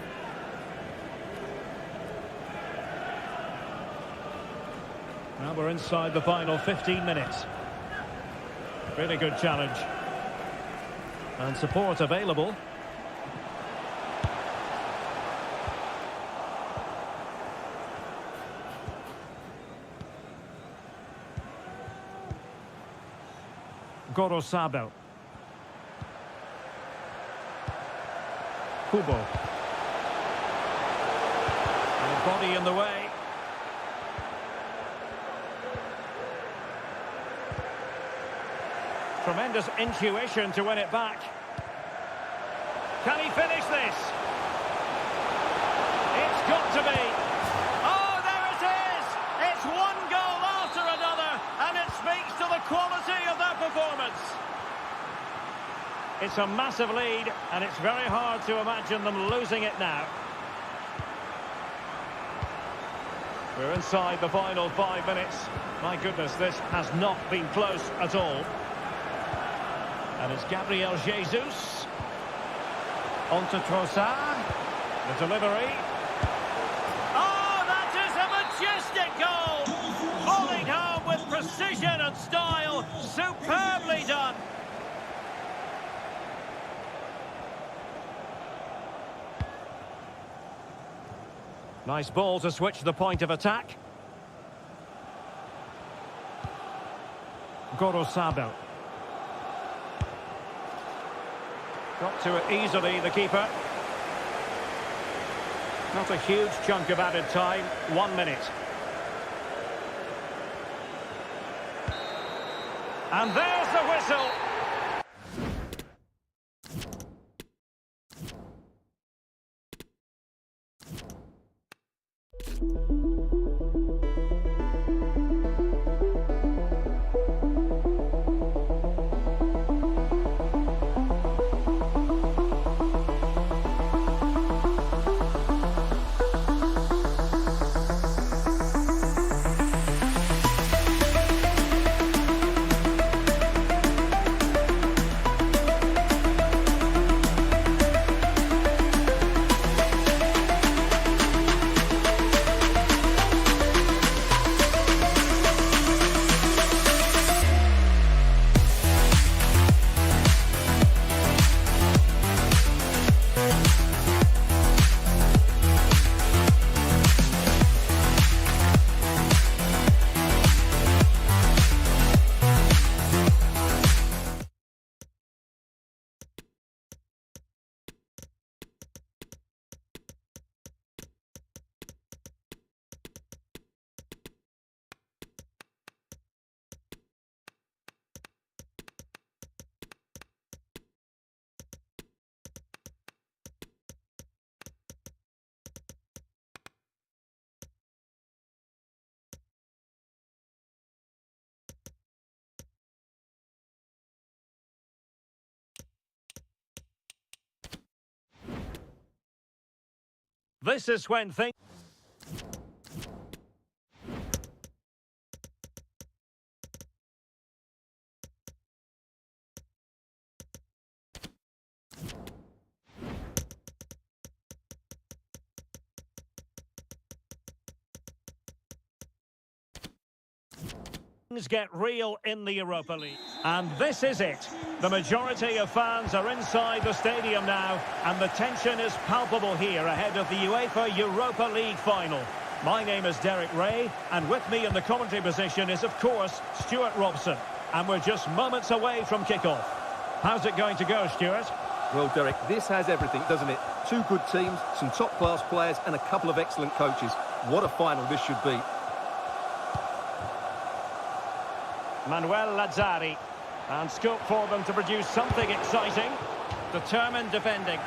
Now we're inside the final 15 minutes. Really good challenge. And support available. Gorosabel. Kubo. And body in the way. Tremendous intuition to win it back. Can he finish this? It's got to be. Oh, there it is! It's one goal after another, and it speaks to the quality of their performance. It's a massive lead, and it's very hard to imagine them losing it now. We're inside the final 5 minutes. My goodness, this has not been close at all. And it's Gabriel Jesus. On to Trossard. The delivery. Oh, that is a majestic goal! Volleyed home with precision and style. Superbly done. Nice ball to switch the point of attack. Gorosabel. Got to it easily, the keeper. Not a huge chunk of added time. 1 minute. And there's the whistle. This is when things... get real in the Europa League. And this is it. The majority of fans are inside the stadium now, and the tension is palpable here ahead of the UEFA Europa League final. My name is Derek Ray, and with me in the commentary position is, of course, Stuart Robson. And we're just moments away from kickoff. How's it going to go, Stuart? Well, Derek, this has everything, doesn't it? Two good teams, some top-class players, and a couple of excellent coaches. What a final this should be. Manuel Lazzari, and scope for them to produce something exciting. Determined defending.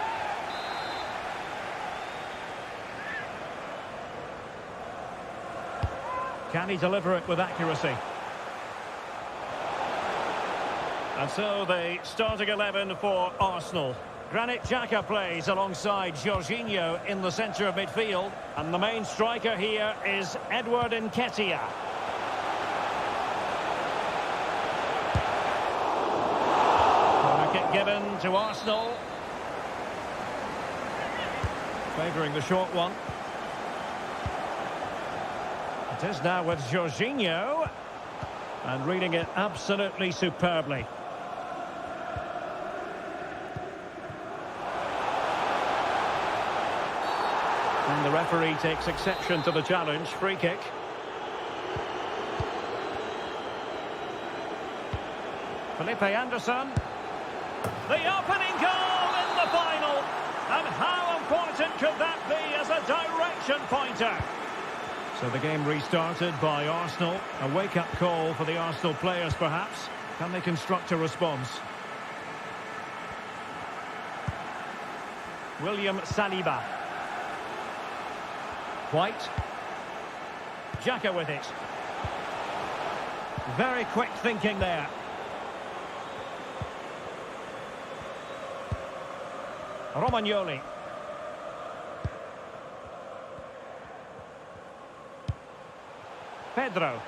Can he deliver it with accuracy? And so the starting 11 for Arsenal. Granit Xhaka plays alongside Jorginho in the centre of midfield, and the main striker here is Edward Nketiah. to Arsenal. Favouring the short one. It is now with Jorginho. And reading it absolutely superbly. And the referee takes exception to the challenge. Free kick. Felipe Anderson. The opening goal in the final. And how important could that be as a direction pointer? So the game restarted by Arsenal. A wake-up call for the Arsenal players, perhaps. Can they construct a response? William Saliba. White. Xhaka with it. Very quick thinking there. Romagnoli. Pedro.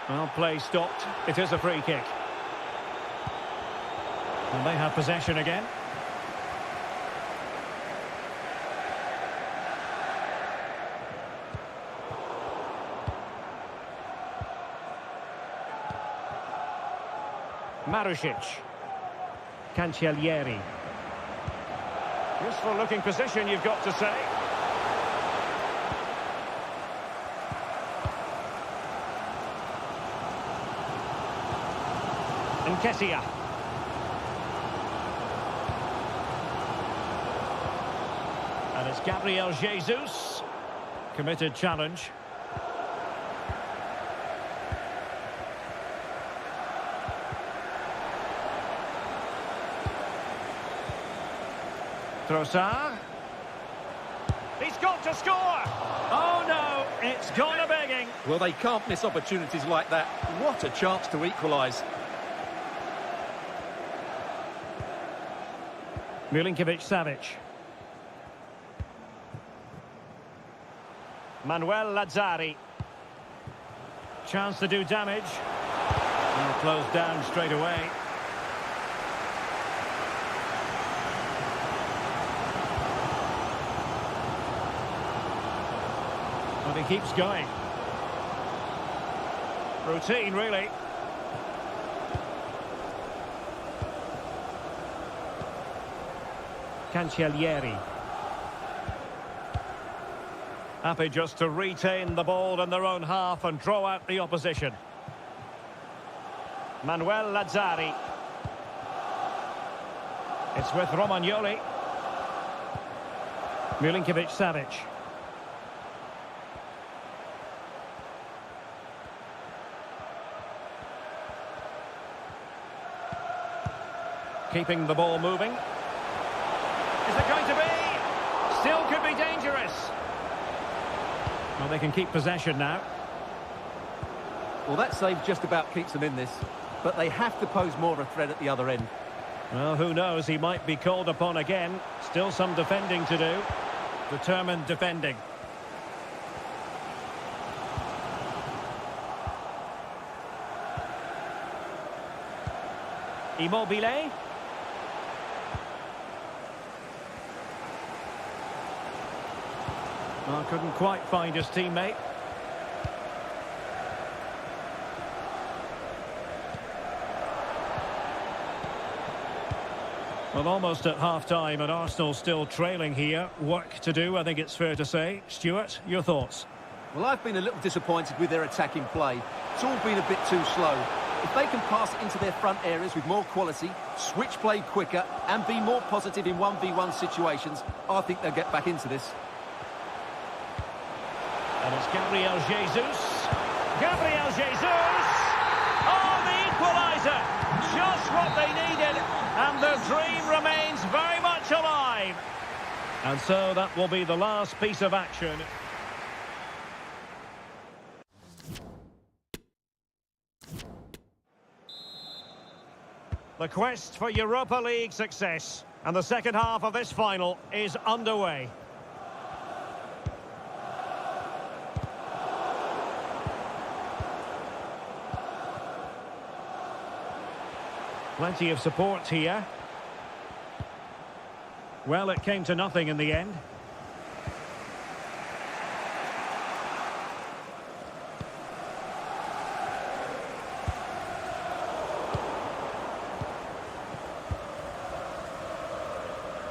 Well, play stopped. It is a free kick. And they have possession again. Marusic. Cancellieri. Useful looking position, you've got to say. Nketiah. And it's Gabriel Jesus. Committed challenge. Trossard. He's got to score! Oh no, it's gone a begging. Well, they can't miss opportunities like that. What a chance to equalise. Milinkovic-Savic. Manuel Lazzari. Chance to do damage. And closed down straight away. But he keeps going. Routine, really. Cancellieri. Happy just to retain the ball in their own half and draw out the opposition. Manuel Lazzari. It's with Romagnoli. Milinkovic-Savic. Keeping the ball moving. Is it going to be? Still could be dangerous. Well, they can keep possession now. Well, that save just about keeps them in this. But they have to pose more of a threat at the other end. Well, who knows? He might be called upon again. Still some defending to do. Determined defending. Immobile. Well, couldn't quite find his teammate. Well, almost at half-time and Arsenal still trailing here. Work to do, I think it's fair to say. Stuart, your thoughts? Well, I've been a little disappointed with their attacking play. It's all been a bit too slow. If they can pass it into their front areas with more quality, switch play quicker and be more positive in 1v1 situations, I think they'll get back into this. And it's Gabriel Jesus. Gabriel Jesus! Oh, the equaliser! Just what they needed, and the dream remains very much alive. And so that will be the last piece of action. The quest for Europa League success, and the second half of this final is underway. Plenty of support here. Well, it came to nothing in the end.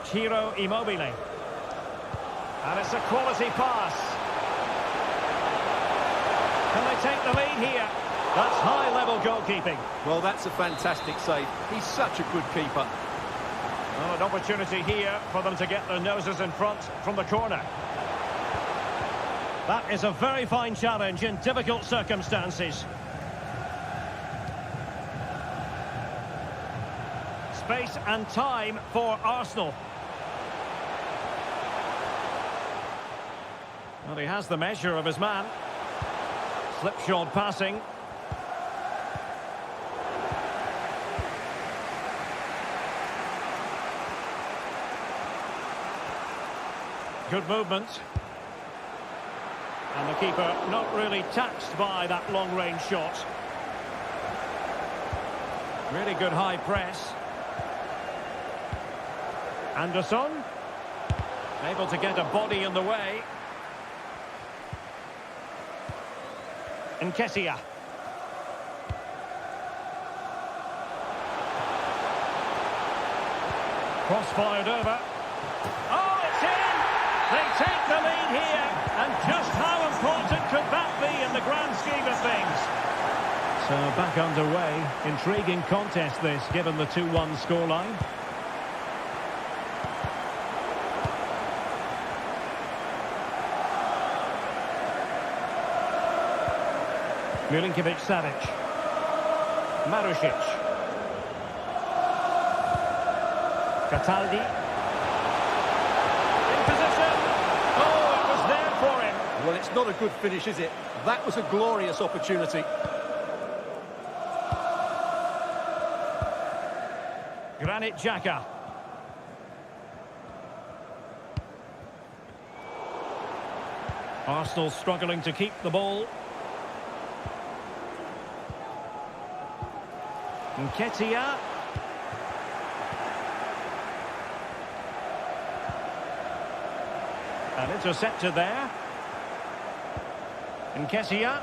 Ciro Immobile. And it's a quality pass. Can they take the lead here? That's high-level goalkeeping. Well, that's a fantastic save. He's such a good keeper. Well, an opportunity here for them to get their noses in front from the corner. That is a very fine challenge in difficult circumstances. Space and time for Arsenal. Well, he has the measure of his man. Slipshod passing. Good movement. And the keeper not really taxed by that long-range shot. Really good high press. Anderson. Able to get a body in the way. Nketiah. Cross-fired over. Oh, it's in! They take the lead here. And just how important could that be in the grand scheme of things? So back underway. Intriguing contest this, given the 2-1 scoreline. Milinkovic-Savic. Marusic. Cataldi. In position. Oh, it was there for him. Well, it's not a good finish, is it? That was a glorious opportunity. Granit Xhaka. Arsenal struggling to keep the ball. Nketiah. And intercepted there. Nketiah.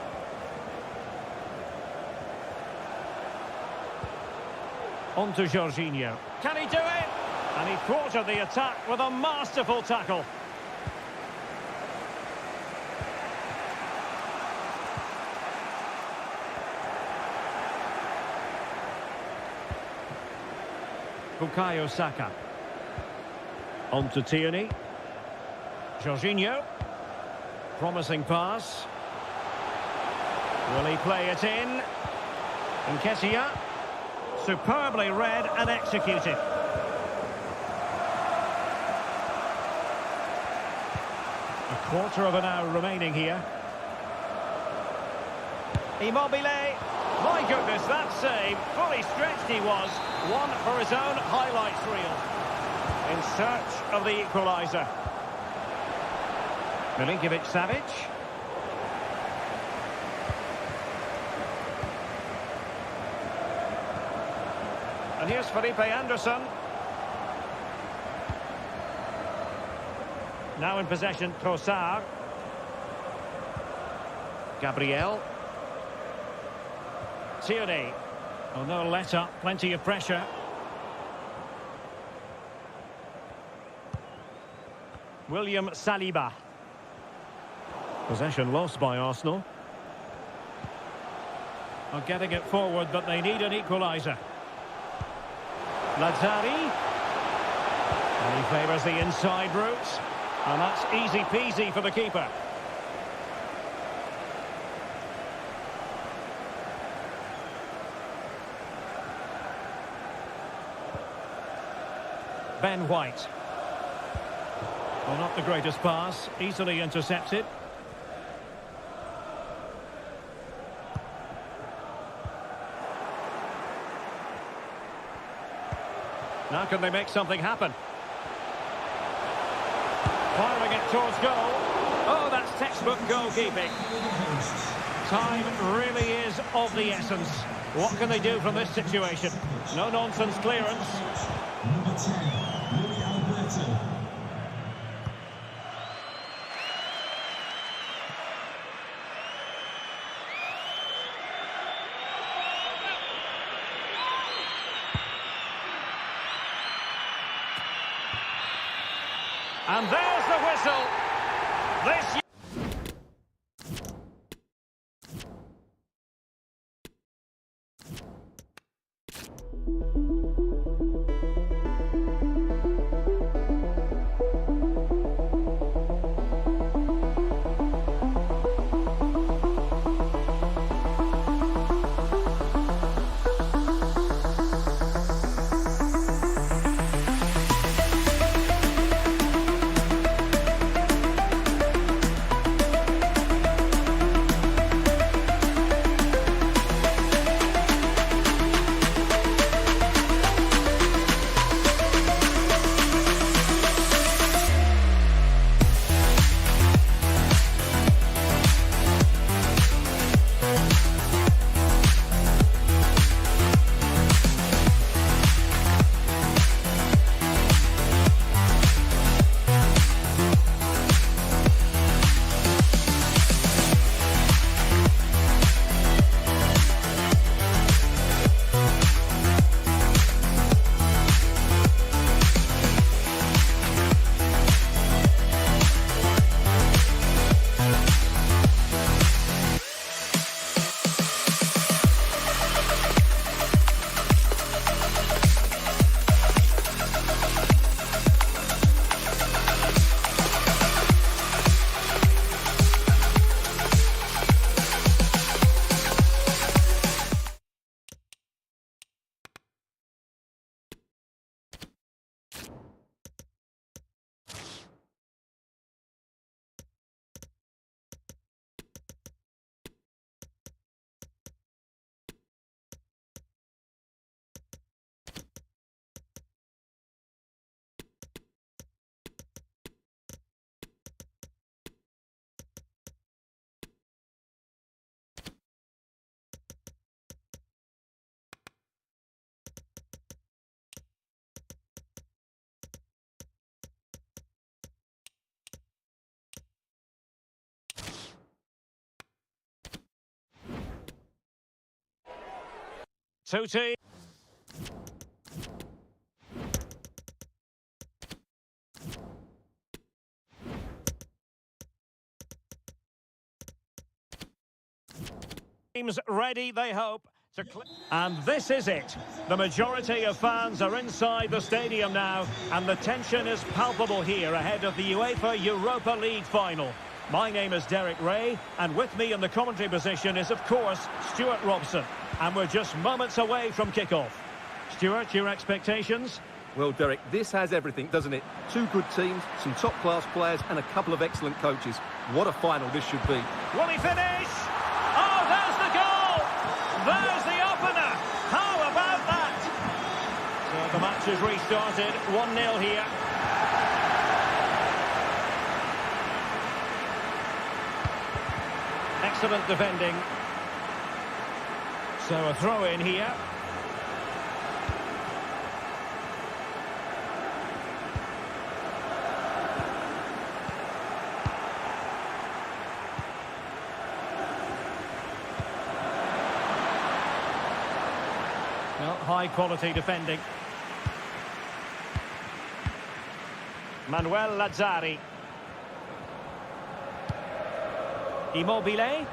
On to Jorginho. Can he do it? And he thwarted the attack with a masterful tackle. Bukayo Saka. On to Tierney. Jorginho. Promising pass. Will he play it in? Nketiah. Superbly read and executed. A quarter of an hour remaining here. Immobile. My goodness, that save. Fully stretched he was. One for his own highlights reel. In search of the equaliser. Milinkovic-Savic. And here's Felipe Anderson. Now in possession, Trossard. Gabriel. Tierney. Oh, no let up, plenty of pressure. William Saliba. Possession lost by Arsenal. Are getting it forward, but they need an equaliser. Lazzari. And he favours the inside route. And that's easy peasy for the keeper. BiWhite. Well, not the greatest pass. Easily intercepted. Now can they make something happen? Firing it towards goal. Oh, that's textbook goalkeeping. Time really is of the essence. What can they do from this situation? No-nonsense clearance. Number 10, And there's the whistle. This... Two teams. Teams ready, they hope. And this is it. The majority of fans are inside the stadium now, and the tension is palpable here ahead of the UEFA Europa League final. My name is Derek Ray, and with me in the commentary position is, of course, Stuart Robson. And we're just moments away from kickoff. Stuart, your expectations? Well, Derek, this has everything, doesn't it? Two good teams, some top-class players, and a couple of excellent coaches. What a final this should be. Will he finish? Oh, there's the goal! There's the opener! How about that? So the match has restarted. 1-0 here. Excellent defending. So a throw in here. Well, high quality defending. Manuel Lazzari. Immobile.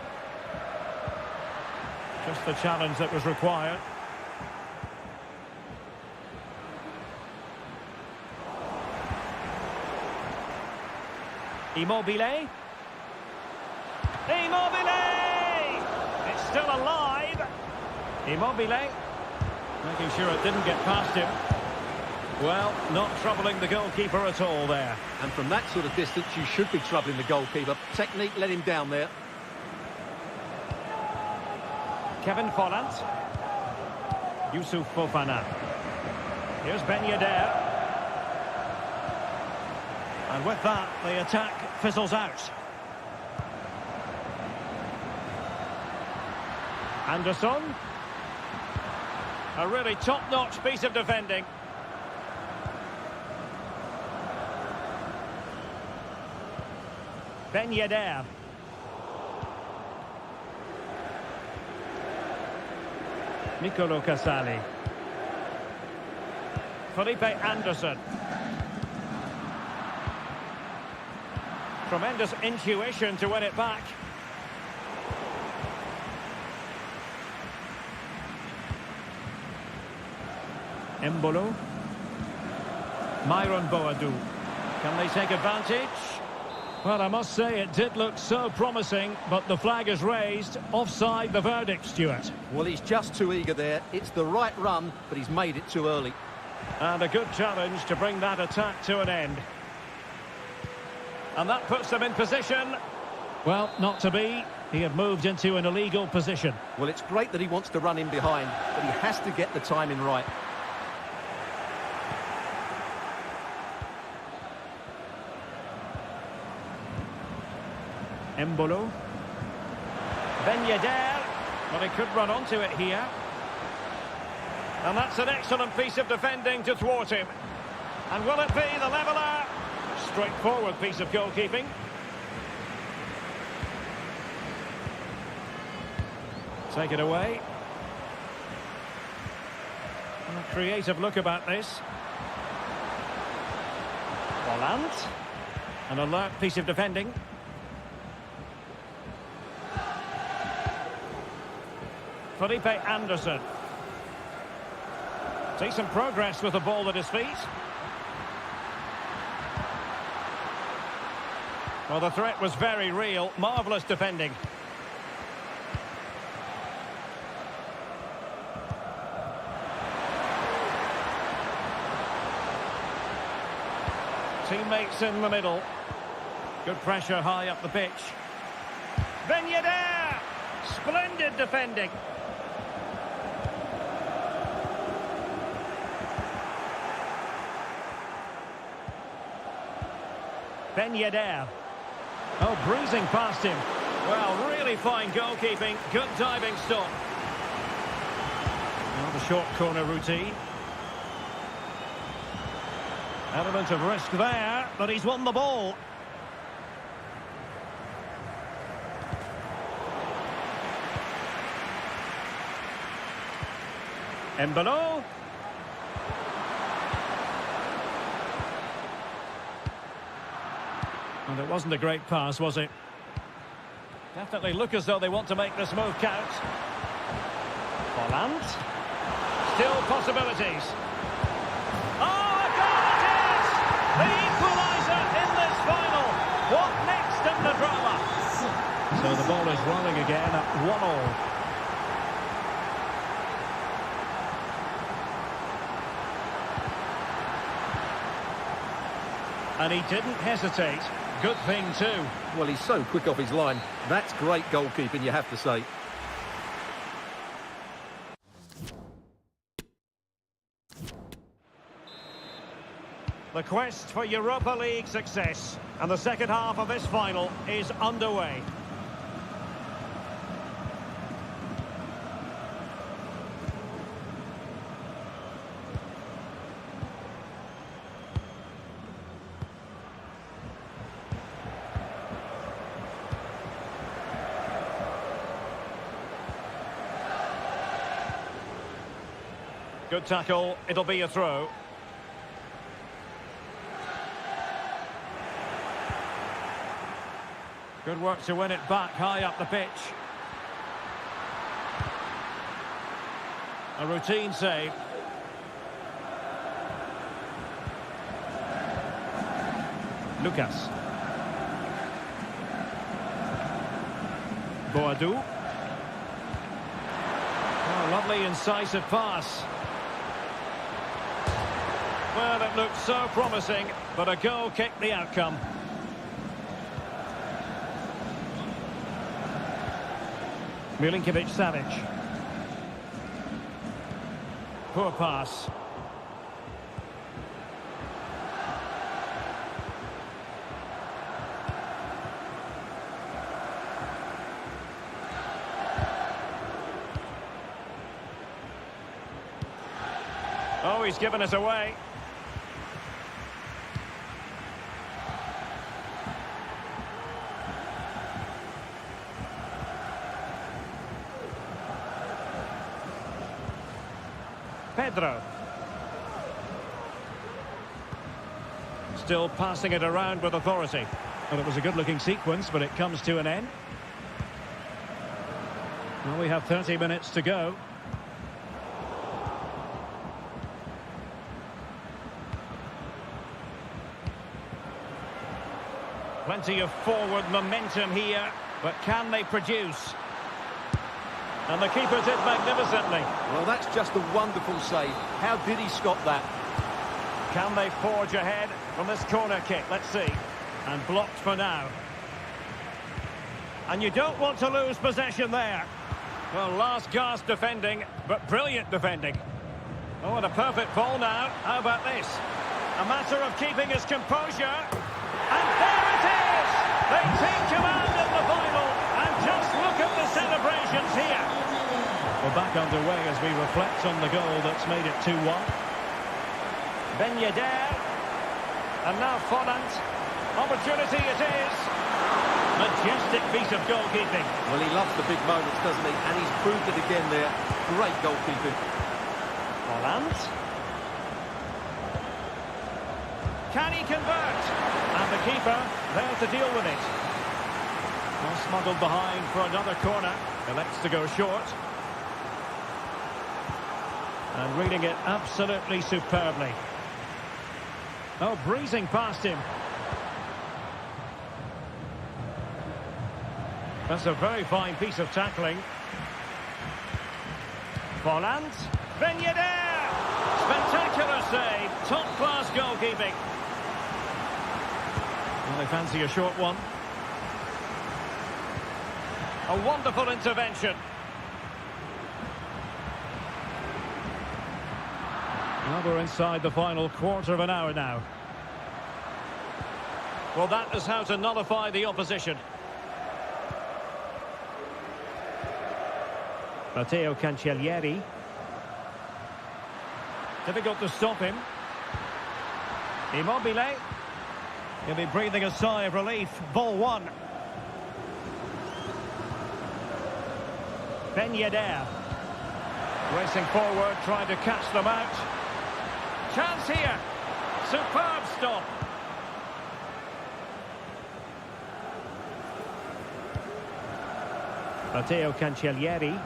Just the challenge that was required. Immobile. Immobile! It's still alive. Immobile. Making sure it didn't get past him. Well, not troubling the goalkeeper at all there. And from that sort of distance, you should be troubling the goalkeeper. Technique let him down there. Kevin Folland. Youssouf Fofana. Here's Ben Yedder. And with that, the attack fizzles out. Anderson. A really top-notch piece of defending. Ben Yedder. Nicolo Casali. Felipe Anderson. Tremendous intuition to win it back. Embolo. Myron Boadu. Can they take advantage? Well, I must say it did look so promising, but the flag is raised. Offside the verdict, Stuart. Well, he's just too eager there. It's the right run, but he's made it too early. And a good challenge to bring that attack to an end. And that puts them in position. Well, not to be. He had moved into an illegal position. Well, it's great that he wants to run in behind, but he has to get the timing right. Embolo. Ben Yedder. Well, he could run onto it here. And that's an excellent piece of defending to thwart him. And will it be the leveller? Straightforward piece of goalkeeping. Take it away. A creative look about this. Volland. An alert piece of defending. Felipe Anderson. Decent progress with the ball at his feet. Well, the threat was very real. Marvellous defending. Teammates in the middle. Good pressure high up the pitch. Ben Yedder! Splendid defending. Ben Yedder. Oh, breezing past him. Well, really fine goalkeeping. Good diving stop. Now the short corner routine. Element of risk there, but he's won the ball. Embolo. And it wasn't a great pass, was it? Definitely look as though they want to make this move count. Volland. Still possibilities. Oh, a goal it is! The equaliser in this final. What next in the drama? So the ball is rolling again at 1-1. And he didn't hesitate. Good thing too. Well, he's so quick off his line. That's great goalkeeping, you have to say. The quest for Europa League success. And the second half of this final is underway. Good tackle, it'll be a throw. Good work to win it back high up the pitch. A routine save. Lucas. Boadu. Oh, lovely incisive pass. Well, it looked so promising, but a goal kicked the outcome. Milinkovic-Savic. Poor pass. Oh, he's given us away. Pedro. Still passing it around with authority. Well, it was a good-looking sequence, but it comes to an end. Well, we have 30 minutes to go. Plenty of forward momentum here, but can they produce? And the keeper did magnificently. Well, that's just a wonderful save. How did he stop that? Can they forge ahead from this corner kick? Let's see. And blocked for now. And you don't want to lose possession there. Well, last gasp defending, but brilliant defending. Oh, and a perfect ball now. How about this? A matter of keeping his composure. And there it is! They take command in the final. And just look at the celebrations here. We're back underway as we reflect on the goal that's made it 2-1. Ben Yedder. And now Folland. Opportunity it is. Majestic piece of goalkeeping. Well, he loves the big moments, doesn't he? And he's proved it again there. Great goalkeeping. Folland. Can he convert? And the keeper there to deal with it. Well, smuggled behind for another corner. Elects to go short. And reading it absolutely superbly. Oh, breezing past him. That's a very fine piece of tackling. Folland. Ben Yedder. Spectacular save. Top-class goalkeeping. Well, they fancy a short one. A wonderful intervention. Well, we're inside the final quarter of an hour now. Well, that is how to nullify the opposition. Matteo Cancellieri. Difficult to stop him. Immobile. He'll be breathing a sigh of relief. Ball one. Ben Yedder. Racing forward, trying to catch them out. Chance here. Superb stop. Matteo Cancellieri.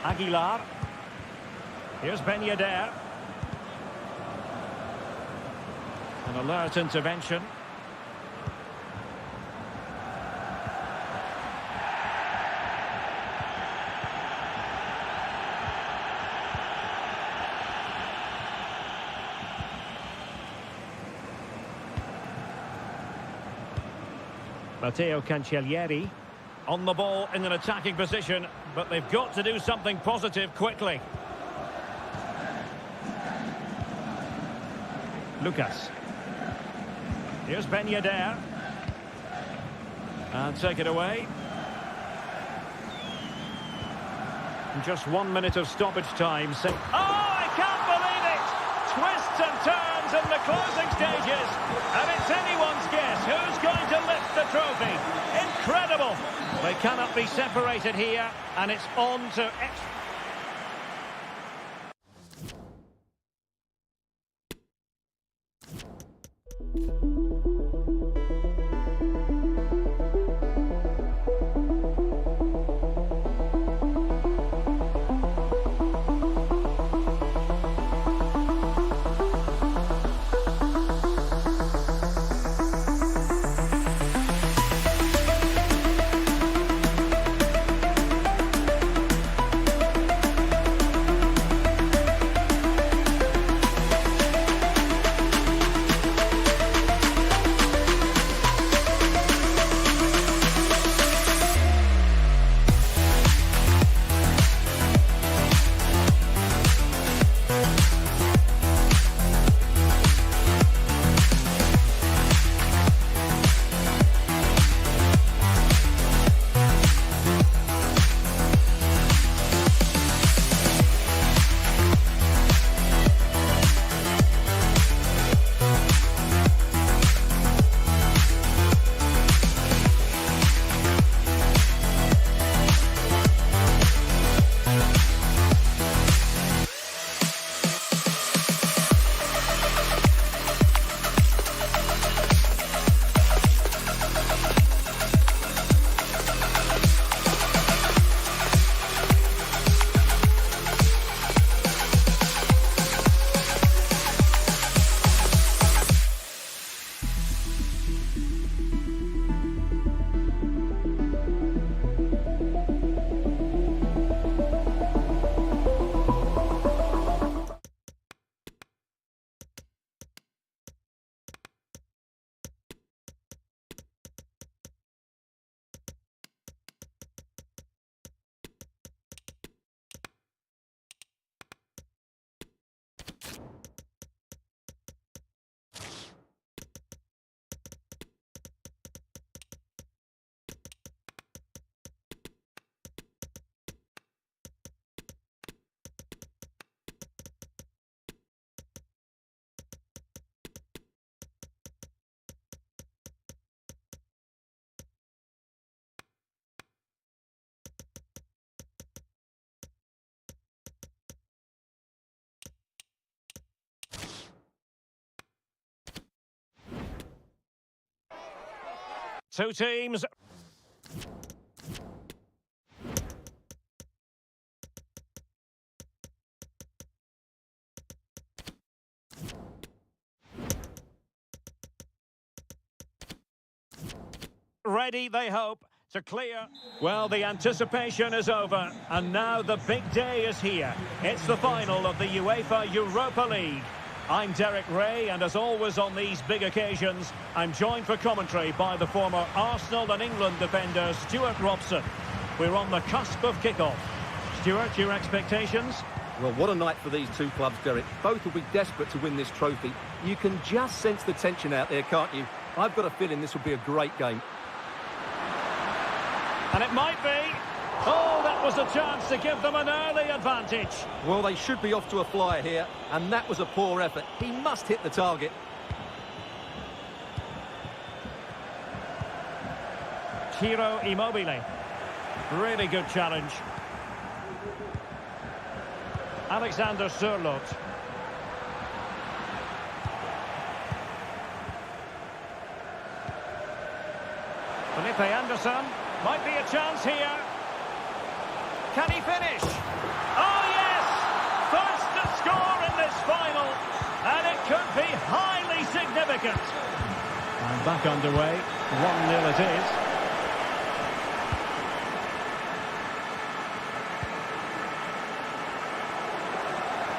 Aguilar. Here's Ben Yedder. An alert intervention. Matteo Cancellieri. On the ball in an attacking position, but they've got to do something positive quickly. Lucas. Here's Ben Yedder. And take it away. And just 1 minute of stoppage time. Oh, I can't believe it! Twists and turns in the closing stages. And it's anyone's guess who's going to lift the trophy. Incredible! They cannot be separated here, and it's on to extra. Two teams ready, they hope, to clear. Well, the anticipation is over, and now the big day is here. It's the final of the UEFA Europa League. I'm Derek Ray, and as always on these big occasions, I'm joined for commentary by the former Arsenal and England defender, Stuart Robson. We're on the cusp of kickoff. Stuart, your expectations? Well, what a night for these two clubs, Derek. Both will be desperate to win this trophy. You can just sense the tension out there, can't you? I've got a feeling this will be a great game. And it might be. Oh, that was a chance to give them an early advantage. Well, they should be off to a flyer here, and that was a poor effort. He must hit the target. Ciro Immobile. Really good challenge. Alexander Sørloth. Felipe Anderson. Might be a chance here. Can he finish? Oh, yes! First to score in this final. And it could be highly significant. And back underway. 1-0 it is.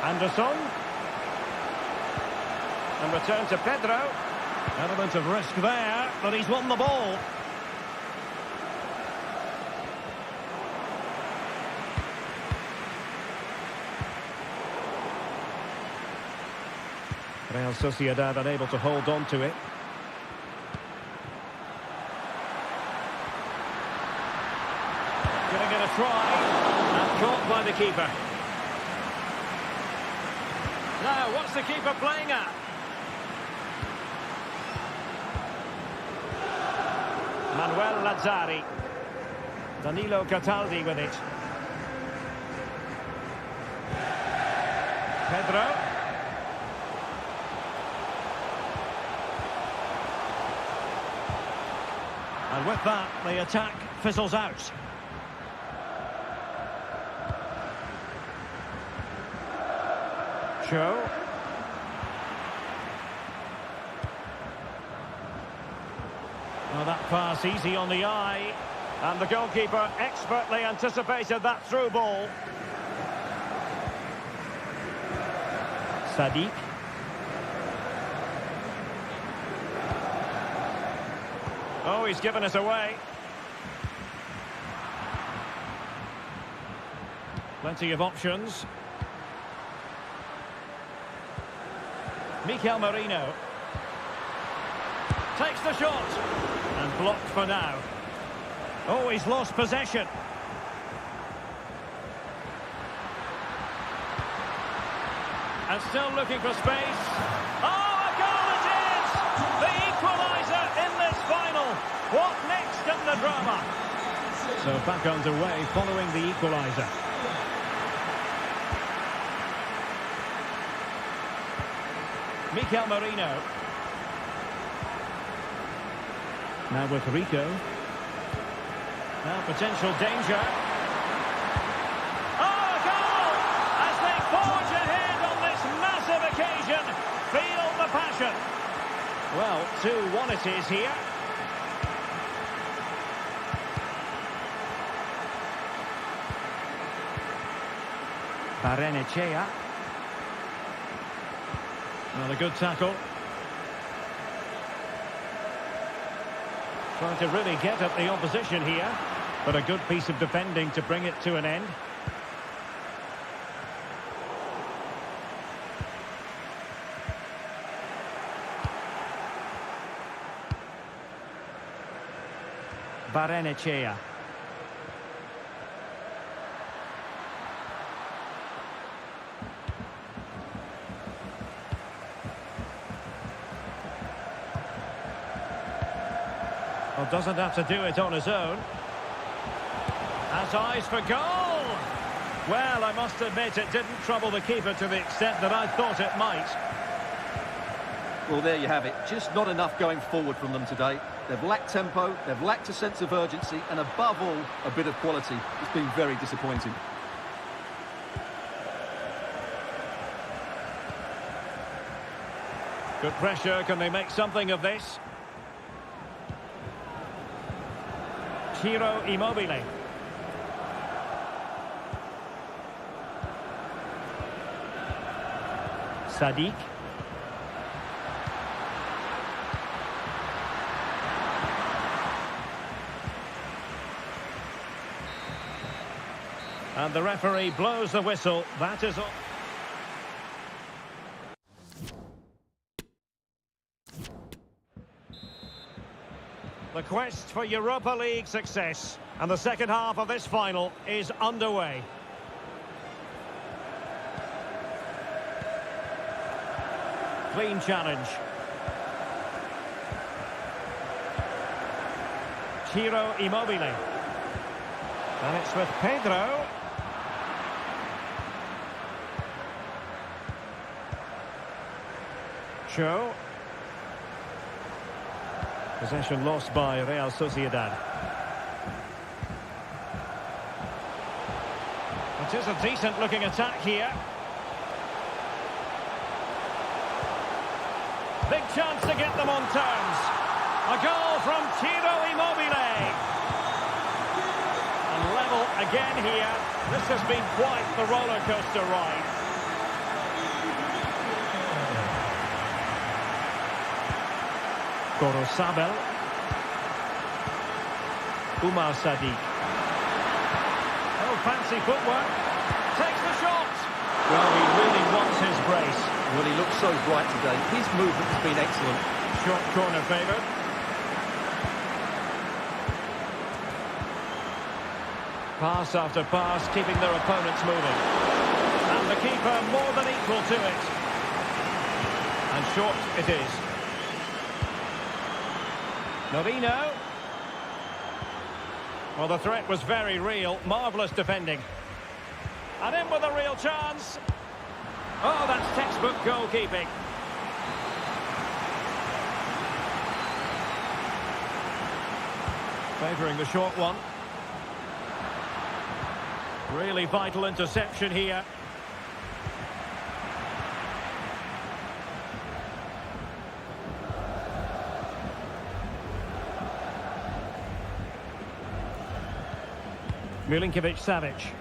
Anderson. And return to Pedro. Element of risk there, but he's won the ball. Real Sociedad unable to hold on to it. Giving it a try. And caught by the keeper. Now, what's the keeper playing at? Manuel Lazzari. Danilo Cataldi with it. Pedro. And with that, the attack fizzles out. Show. Well, that pass easy on the eye. And the goalkeeper expertly anticipated that through ball. Sadiq. Oh, he's given us away. Plenty of options. Mikel Merino. Takes the shot. And blocked for now. Oh, he's lost possession. And still looking for space. Oh, a goal it is! The equaliser in this final. What next in the drama? So back underway following the equaliser. Mikel Merino. Now with Rico. Now potential danger. Oh, a goal! As they forge ahead on this massive occasion. Feel the passion. Well, 2-1 it is here. Barrenechea. Well, a good tackle. Trying to really get at the opposition here, but a good piece of defending to bring it to an end. Barrenechea. Well, doesn't have to do it on his own. Has eyes for goal! Well, I must admit it didn't trouble the keeper to the extent that I thought it might. Well, there you have it. Just not enough going forward from them today. They've lacked tempo, they've lacked a sense of urgency, and above all, a bit of quality. It's been very disappointing. Good pressure. Can they make something of this? Ciro Immobile. Sadiq. And the referee blows the whistle. That is all. The quest for Europa League success. And the second half of this final is underway. Clean challenge. Ciro Immobile. And it's with Pedro. Cho. Possession lost by Real Sociedad. It is a decent-looking attack here. Big chance to get them on terms. A goal from Ciro Immobile. And level again here. This has been quite the roller coaster ride. Sabel. Umar Sadiq. Oh, fancy footwork. Takes the shot. Well, he really wants his brace. Well, he looks so bright today. His movement has been excellent. Short corner favoured. Pass after pass, keeping their opponents moving. And the keeper more than equal to it. And short it is. Norino. Well, the threat was very real. Marvellous defending. And in with a real chance. Oh, that's textbook goalkeeping. Favouring the short one. Really vital interception here. Milinkovic-Savic.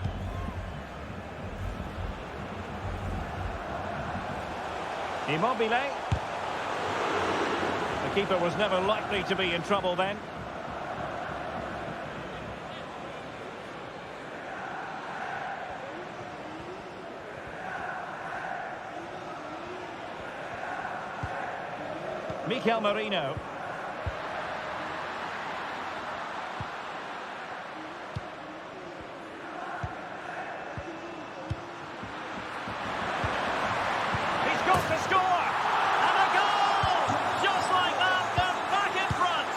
Immobile. The keeper was never likely to be in trouble then. Mikel Merino. To score, and a goal! Just like that, they're back in front.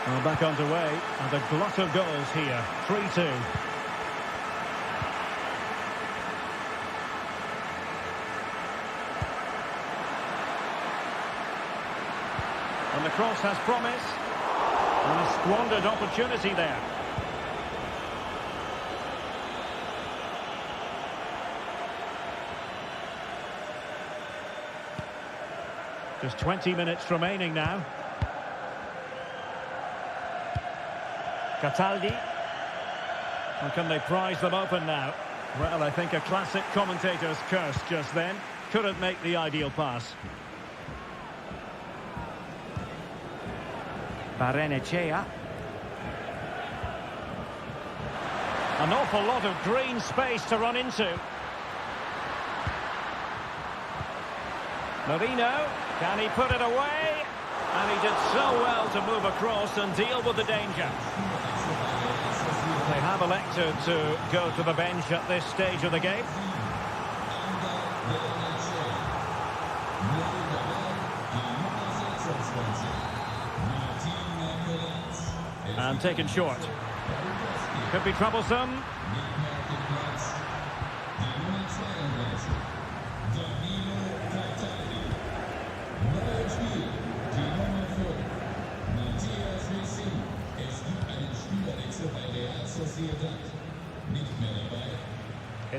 Well, back underway, and a glut of goals here, 3-2. And the cross has promise, and a squandered opportunity there. Just 20 minutes remaining now. Cataldi. Or can they prize them open now? Well, I think a classic commentator's curse just then. Couldn't make the ideal pass. Barrenechea. An awful lot of green space to run into. Marino. Can he put it away? And he did so well to move across and deal with the danger. They have elected to go to the bench at this stage of the game. And taken short. Could be troublesome.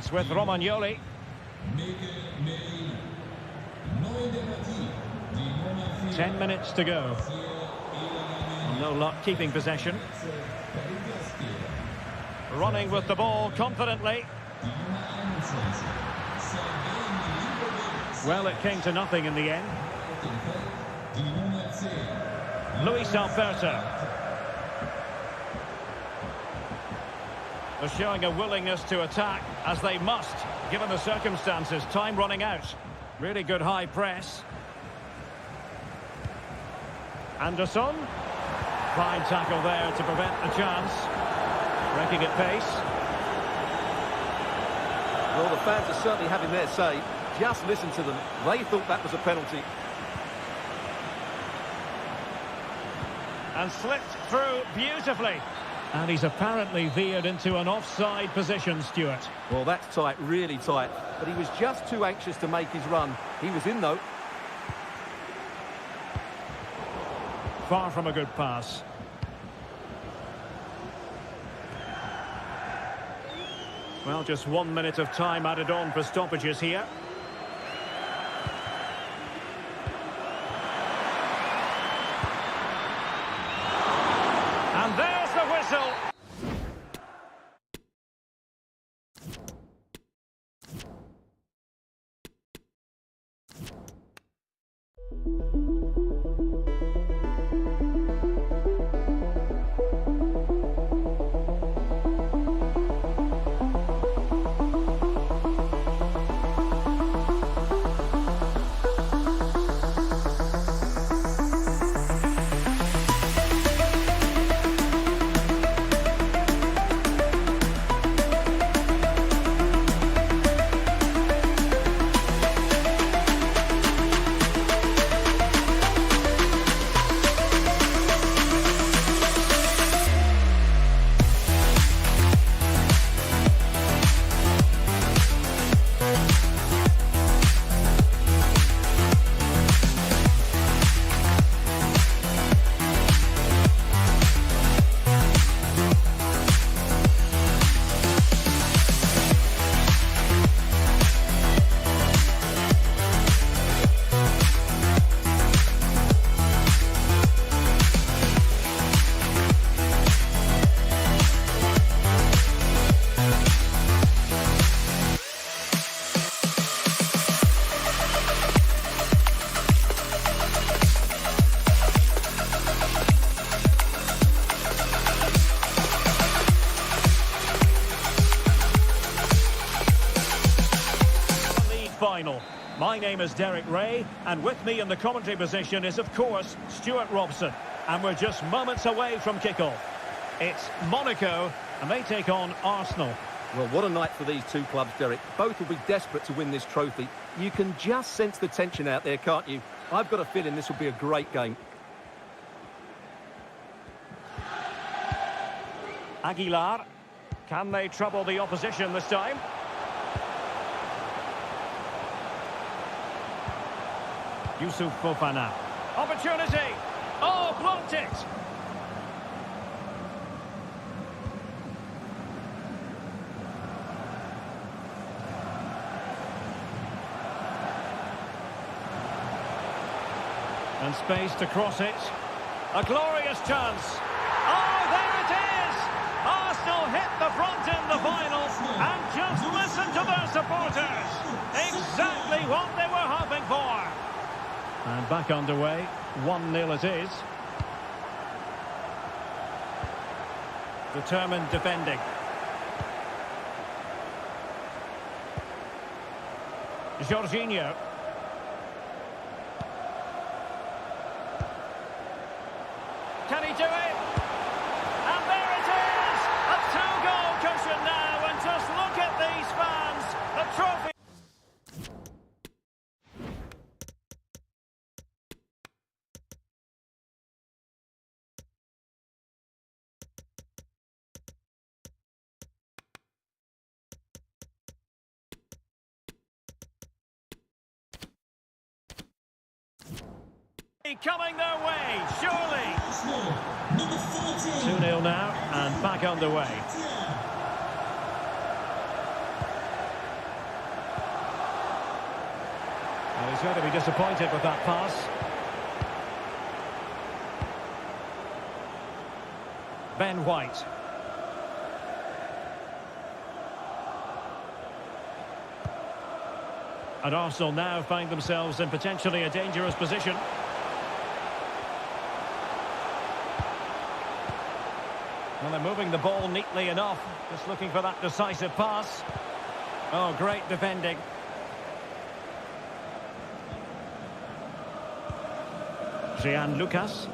It's with Romagnoli. Miguel Merino. 9 der Partie. Die Nummer 4. 10 minutes to go. No luck keeping possession. Running with the ball confidently. Well, it came to nothing in the end. Luis Alberto. They're showing a willingness to attack, as they must, given the circumstances. Time running out. Really good high press. Anderson. Fine tackle there to prevent a chance. Breaking at pace. Well, the fans are certainly having their say. Just listen to them. They thought that was a penalty. And slipped through beautifully. And he's apparently veered into an offside position, Stuart. Well, that's tight, really tight. But he was just too anxious to make his run. He was in, though. Far from a good pass. Well, just 1 minute of time added on for stoppages here. And there's the whistle. Final. My name is Derek Ray, and with me in the commentary position is, of course, Stuart Robson. And we're just moments away from kickoff. It's Monaco, and they take on Arsenal. Well, what a night for these two clubs, Derek. Both will be desperate to win this trophy. You can just sense the tension out there, can't you? I've got a feeling this will be a great game. Aguilar. Can they trouble the opposition this time? Yusuf Fofana. Opportunity! Oh, blocked it! And space to cross it. A glorious chance. Oh, there it is! Arsenal hit the front in the final, and just listen to their supporters. Exactly what they were hoping for. And back underway, 1-0 it is. Determined defending. Jorginho. Can he do it? And there it is! A two-goal cushion now, and just look at these fans. The trophy. Coming their way, surely. 2-0 now, and back underway. Well, he's going to be disappointed with that pass. BiWhite. And Arsenal now find themselves in potentially a dangerous position. Well, they're moving the ball neatly enough. Just looking for that decisive pass. Oh, great defending. Lucas.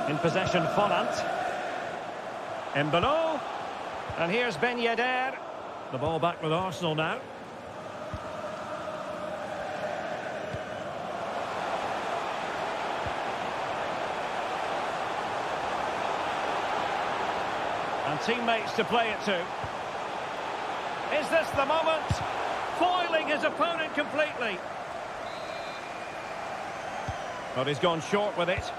In possession, Folland. Embolo. And here's Ben Yedder. The ball back with Arsenal now. And teammates to play it to. Is this the moment? Foiling his opponent completely. But he's gone short with it.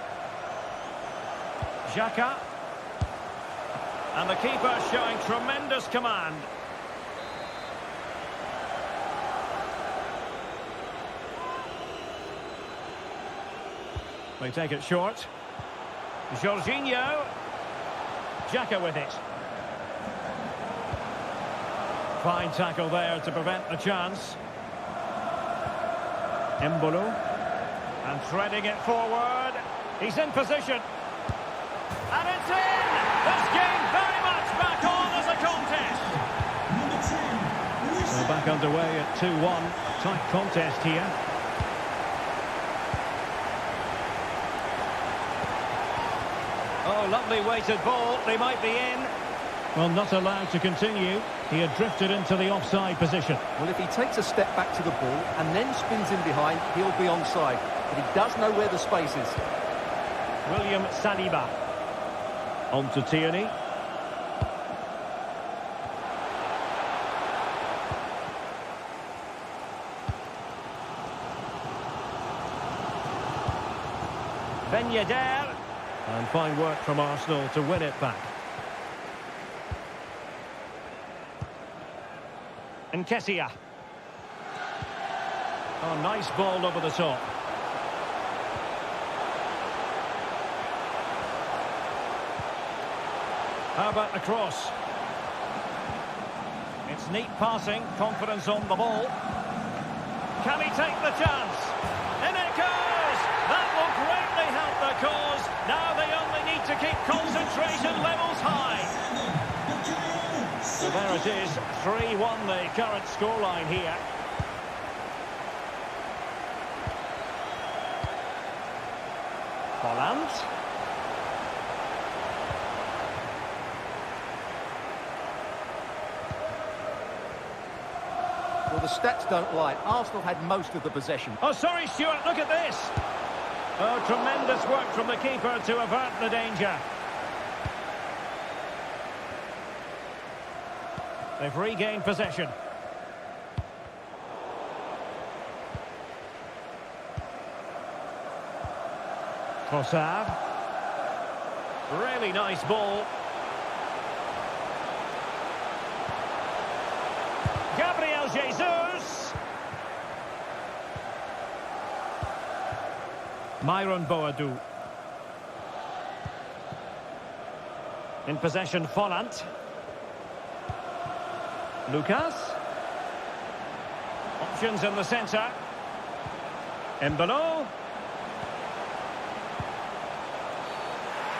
Xhaka. And the keeper showing tremendous command. They take it short. Jorginho. Xhaka with it. Fine tackle there to prevent the chance. Embolo. And threading it forward. He's in position. And it's in! This game very much back on as a contest. So back underway at 2-1. Tight contest here. Oh, lovely weighted ball. They might be in. Well, not allowed to continue. He had drifted into the offside position. Well, if he takes a step back to the ball and then spins in behind, he'll be onside. But he does know where the space is. William Saliba. On to Tierney. Ben Yedder. And fine work from Arsenal to win it back. And Kessia. Oh, nice ball over the top. How about the cross? It's neat passing, confidence on the ball. Can he take the chance? In it goes! That will greatly help the cause. Now they only need to keep concentration levels high. So there it is, 3-1 the current scoreline here. Folland. Well, the stats don't lie. Arsenal had most of the possession. Oh, sorry, Stuart, look at this. Oh, tremendous work from the keeper to avert the danger. They've regained possession. Sociedad. Really nice ball. Gabriel Jesus. Myron Boadu. In possession, Folland. Lucas. Options in the centre. Embolo.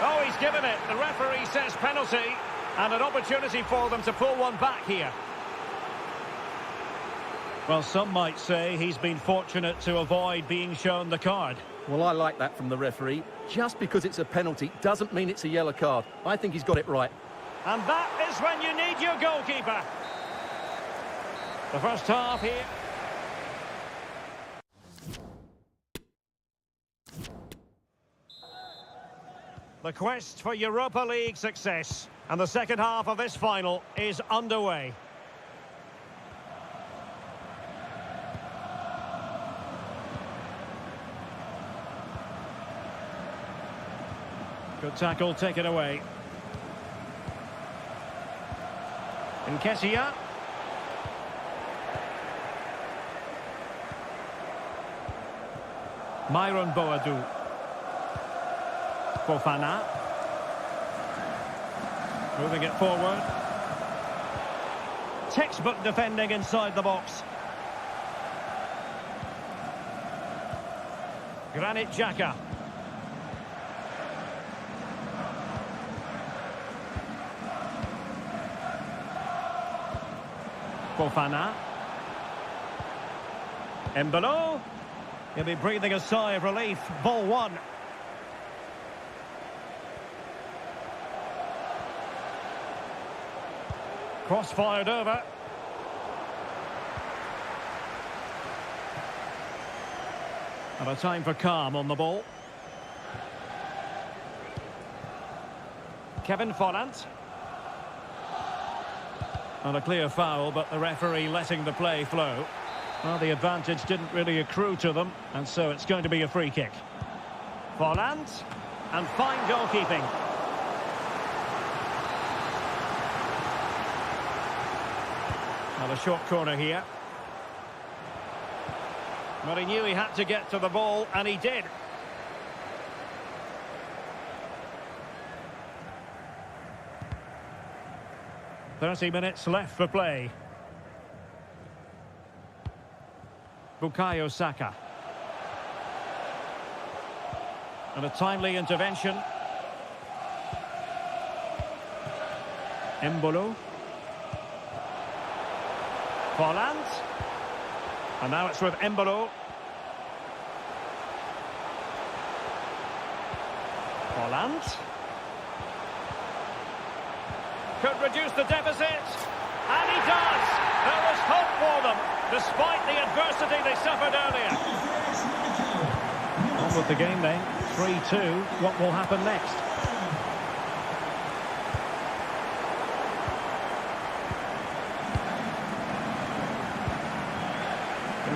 Oh, he's given it. The referee says penalty. And an opportunity for them to pull one back here. Well, some might say he's been fortunate to avoid being shown the card. Well, I like that from the referee. Just because it's a penalty doesn't mean it's a yellow card. I think he's got it right. And that is when you need your goalkeeper. The first half here. The quest for Europa League success. And the second half of this final is underway. Good tackle, take it away. And Kessia. Myron Boadu. Fofana. Moving it forward. Textbook defending inside the box. Granit Xhaka. Fofana. Embolo. He'll be breathing a sigh of relief. Ball one. Cross fired over. And a time for calm on the ball. Kevin Volland. And a clear foul, but the referee letting the play flow. Well, the advantage didn't really accrue to them, and so it's going to be a free kick. Volland, and fine goalkeeping. Well, a short corner here. But he knew he had to get to the ball, and he did. "30 minutes left for play. Bukayo Saka. And a timely intervention. Embolo. Volland. And now it's with Embolo. Volland. Could reduce the deficit. And he does. There was hope for them, despite the adversity they suffered earlier. On with the game then. 3-2. What will happen next?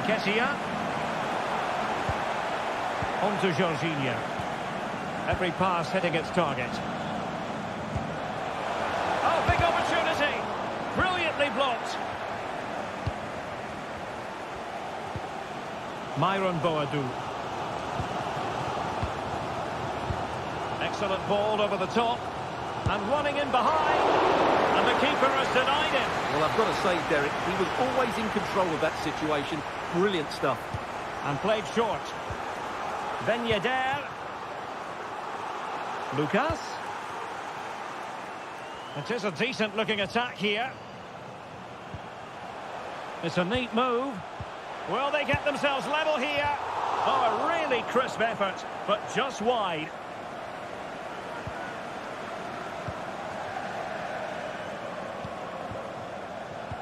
Nketiah. On to Jorginho. Every pass hitting its target. Oh, big opportunity. Brilliantly blocked. Myron Boadu. Excellent ball over the top. And running in behind. And the keeper has denied him. Well, I've got to say, Derek, he was always in control of that situation. Brilliant stuff. And played short. Ben Yedder. Lucas. It is a decent-looking attack here. It's a neat move. Will they get themselves level here? Oh, a really crisp effort, but just wide.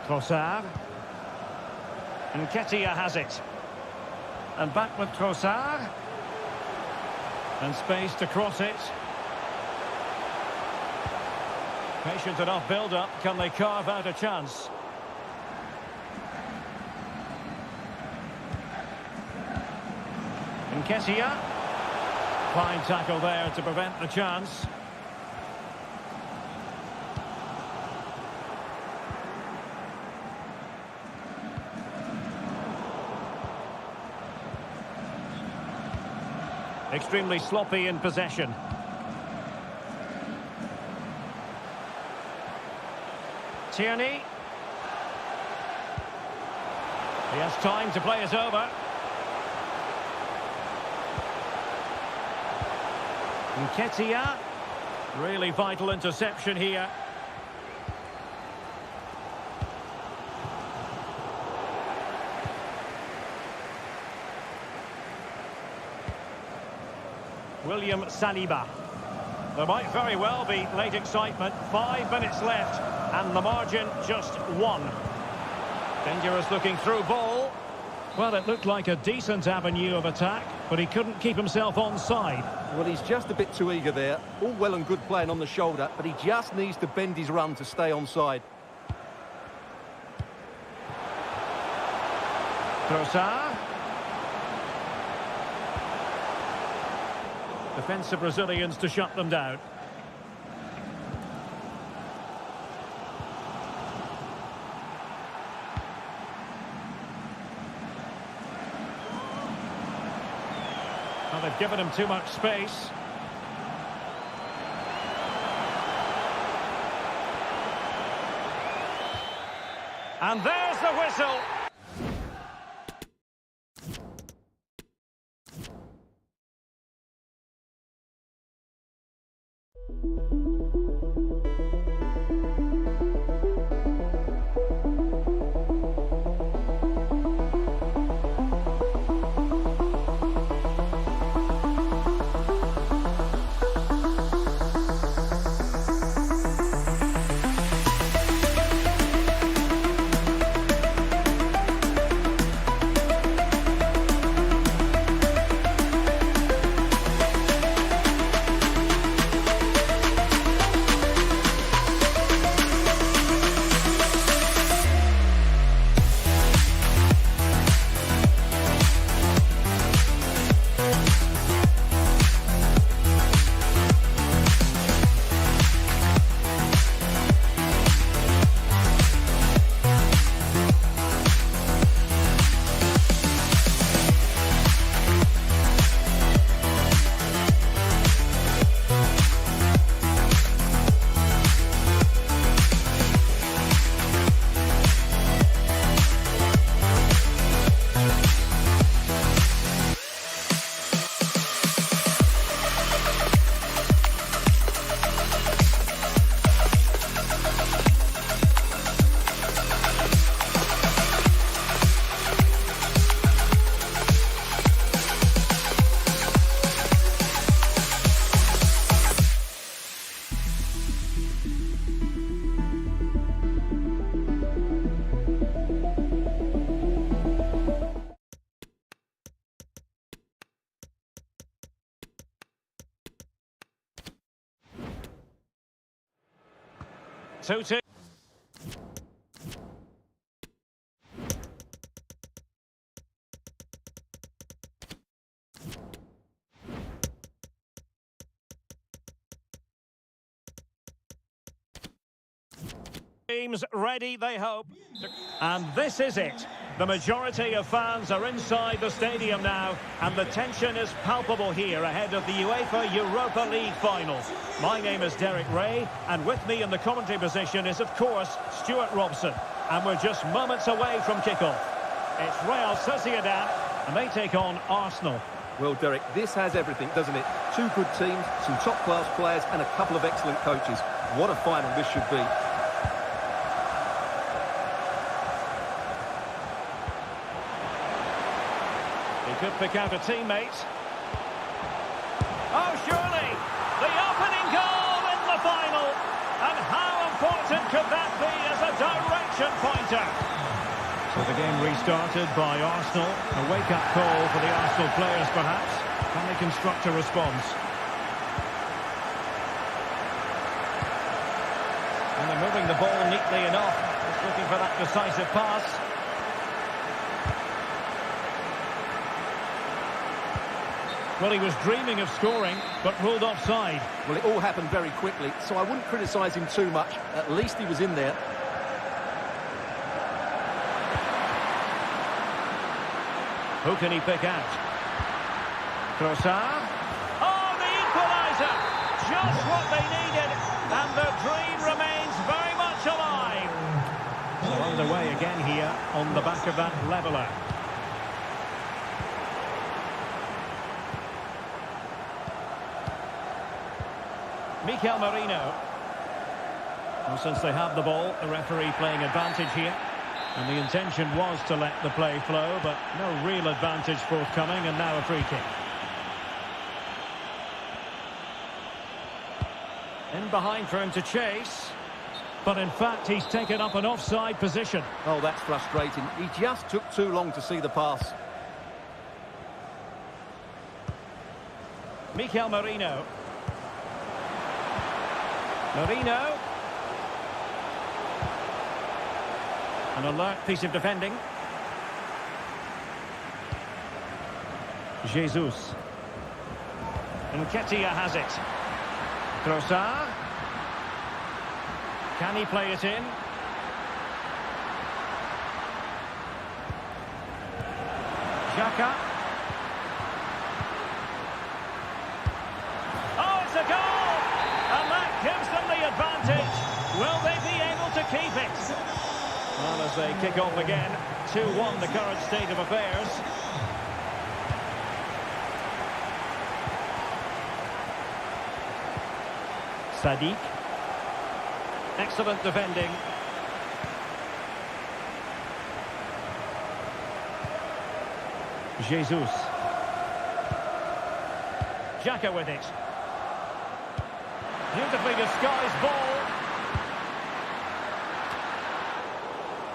Trossard. Nketiah has it. And back with Trossard. And space to cross it. Patient enough build-up. Can they carve out a chance? Nketiah. Fine tackle there to prevent the chance. Extremely sloppy in possession. Tierney. He has time to play it over. Nketiah. Really vital interception here. William Saliba. There might very well be late excitement. 5 minutes left, and the margin just 1. Dangerous looking through ball. Well, it looked like a decent avenue of attack, but he couldn't keep himself onside. Well, he's just a bit too eager there. All well and good playing on the shoulder, but he just needs to bend his run to stay onside. Trossard. Defensive Brazilians to shut them down. Well, they've given him too much space. And there's the whistle. Two-two. Teams ready, they hope. And this is it. The majority of fans are inside the stadium now, and the tension is palpable here ahead of the UEFA Europa League final. My name is Derek Ray, and with me in the commentary position is, of course, Stuart Robson. And we're just moments away from kickoff. It's Real Sociedad, and they take on Arsenal. Well, Derek, this has everything, doesn't it? Two good teams, some top-class players, and a couple of excellent coaches. What a final this should be. Could pick out a teammate. Oh, surely! The opening goal in the final! And how important could that be as a direction pointer? So the game restarted by Arsenal. A wake-up call for the Arsenal players, perhaps. Can they construct a response? And they're moving the ball neatly enough. Just looking for that decisive pass. Well, he was dreaming of scoring, but ruled offside. Well, it all happened very quickly, so I wouldn't criticise him too much. At least he was in there. Who can he pick out? Trossard. Oh, the equaliser! Just what they needed, and the dream remains very much alive. So underway again here on the back of that leveller. Mikel Merino. Well, since they have the ball, the referee playing advantage here. And the intention was to let the play flow, but no real advantage forthcoming, and now a free kick. In behind for him to chase. But in fact, he's taken up an offside position. Oh, that's frustrating. He just took too long to see the pass. Mikel Merino. Merino. An alert piece of defending. Jesus. Nketiah has it. Trossard. Can he play it in? Xhaka. as they kick off again. 2-1 the current state of affairs. Sadiq. Excellent defending. Jesus. Xhaka with it. Beautifully disguised ball.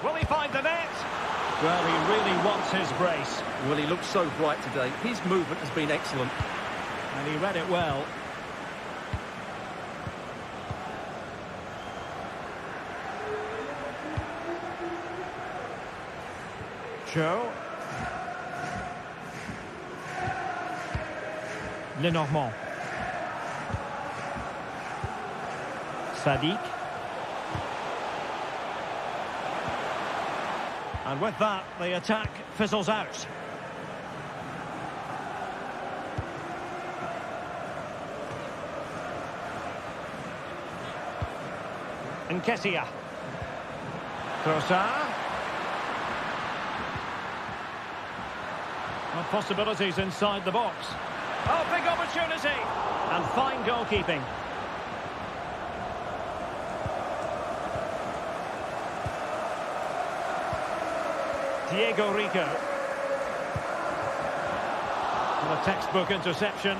Will he find the net? Well, he really wants his brace. Well, he looks so bright today. His movement has been excellent. And he read it well. Joe. Lenormand. Sadiq. And with that, the attack fizzles out. Nketiah. Trossard. Well, possibilities inside the box. Oh, big opportunity! And fine goalkeeping. Diego Rico. And a textbook interception.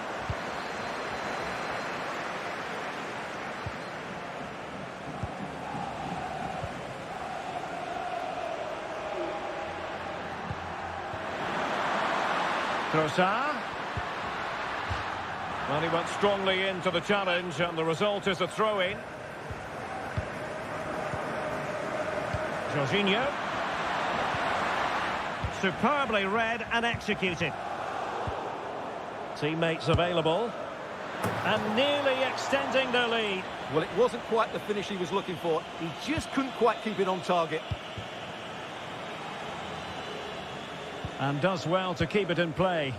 Trossard. Well, he went strongly into the challenge, and the result is a throw-in. Jorginho. Superbly read and executed. Teammates available. And nearly extending their lead. Well, it wasn't quite the finish he was looking for. He just couldn't quite keep it on target. And does well to keep it in play.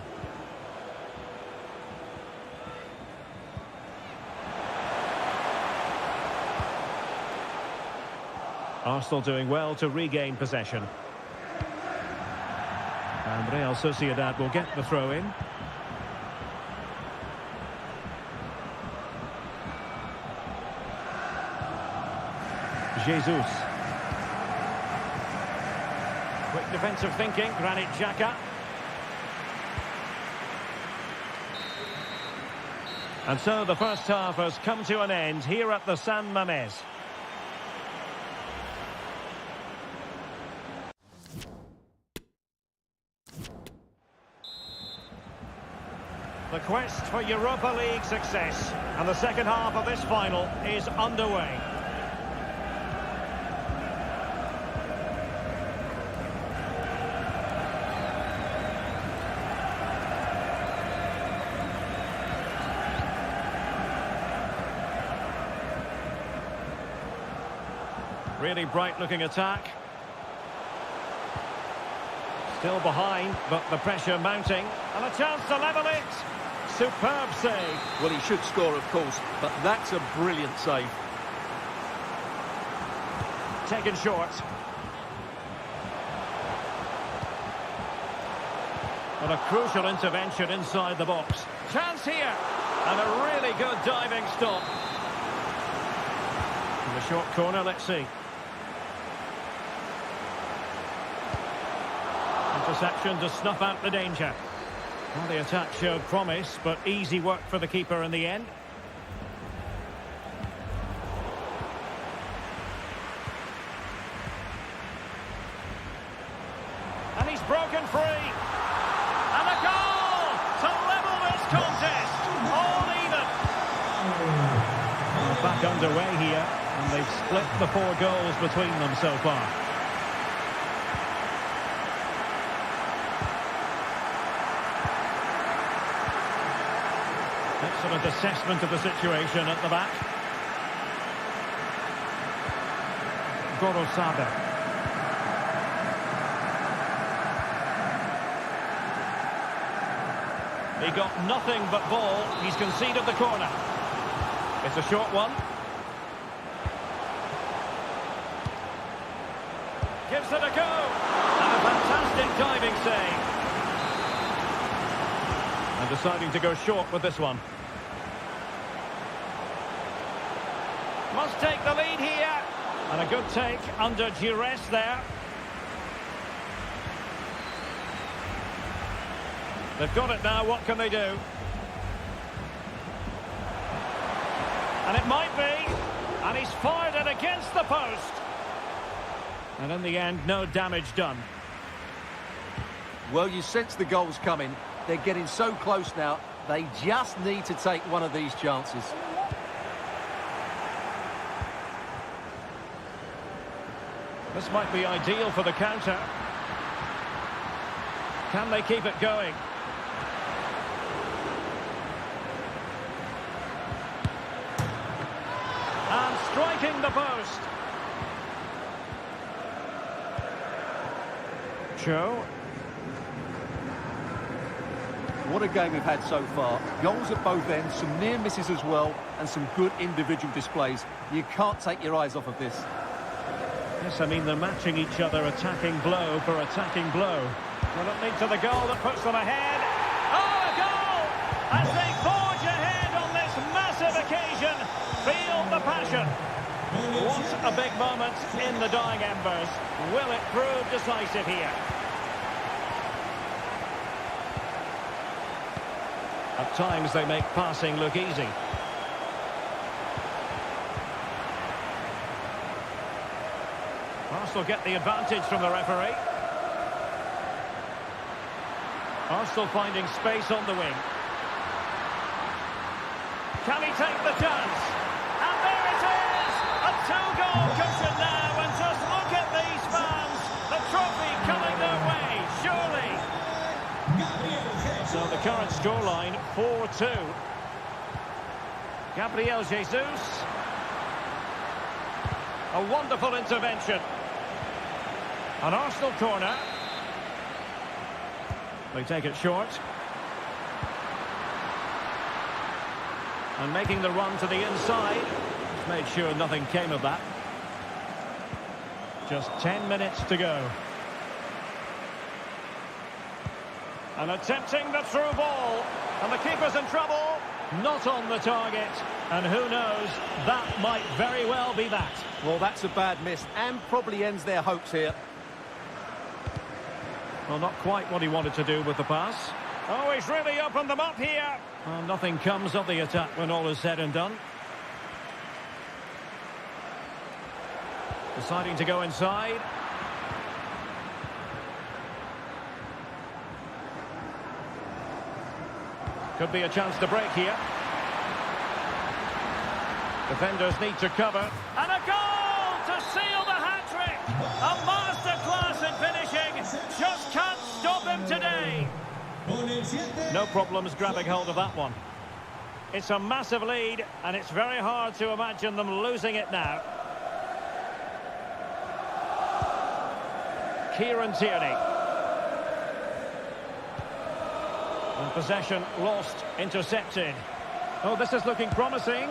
Arsenal doing well to regain possession. And Real Sociedad will get the throw-in. Jesus. Quick defensive thinking, Granit Xhaka. And so the first half has come to an end here at the San Mamés. The quest for Europa League success, and the second half of this final is underway. Really bright-looking attack. Still behind, but the pressure mounting. And a chance to level it. Superb save. Well, he should score, of course, but that's a brilliant save. Taken short. And a crucial intervention inside the box. Chance here. And a really good diving stop. In the short corner, let's see. Interception to snuff out the danger. Well, the attack showed promise, but easy work for the keeper in the end. And he's broken free. And a goal to level this contest. All even. Well, back underway here, and they've split the 4 goals between them so far. Excellent assessment of the situation at the back. Gorosada. He got nothing but ball. He's conceded the corner. It's a short one. Gives it a go. And a fantastic diving save. And deciding to go short with this one. Must take the lead here. And a good take under duress there. They've got it now, what can they do? And it might be. And he's fired it against the post. And in the end, no damage done. Well, you sense the goal's coming. They're getting so close now. They just need to take one of these chances. This might be ideal for the counter. Can they keep it going? And striking the post. Joe. What a game we've had so far. Goals at both ends, some near misses as well, and some good individual displays. You can't take your eyes off of this. Yes, I mean, they're matching each other, attacking blow for attacking blow. Will it lead to the goal that puts them ahead? Oh, a goal! As they forge ahead on this massive occasion. Feel the passion. What a big moment in the dying embers. Will it prove decisive here? At times they make passing look easy. Arsenal get the advantage from the referee. Arsenal finding space on the wing. Can he take the chance? And there it is! A two-goal cushion now, and just look at these fans. The trophy coming their way, surely. So the current scoreline, 4-2. Gabriel Jesus. A wonderful intervention. An Arsenal corner. They take it short. And making the run to the inside. Just made sure nothing came of that. Just 10 minutes to go. And attempting the through ball. And the keeper's in trouble. Not on the target. And who knows, that might very well be that. Well, that's a bad miss and probably ends their hopes here. Well, not quite what he wanted to do with the pass. Oh, he's really opened them up here. Well, nothing comes of the attack when all is said and done. Deciding to go inside. Could be a chance to break here. Defenders need to cover. And a goal to seal the hat-trick. A masterclass in finishing. Just can't stop him today. No problems grabbing hold of that one. It's a massive lead, and it's very hard to imagine them losing it now. Kieran Tierney. And possession lost, intercepted. Oh, this is looking promising.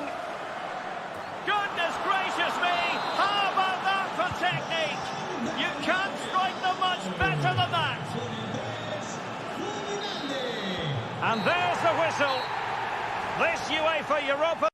Goodness gracious me! How about that for technique? You can't strike them much better than that. And there's the whistle. This UEFA Europa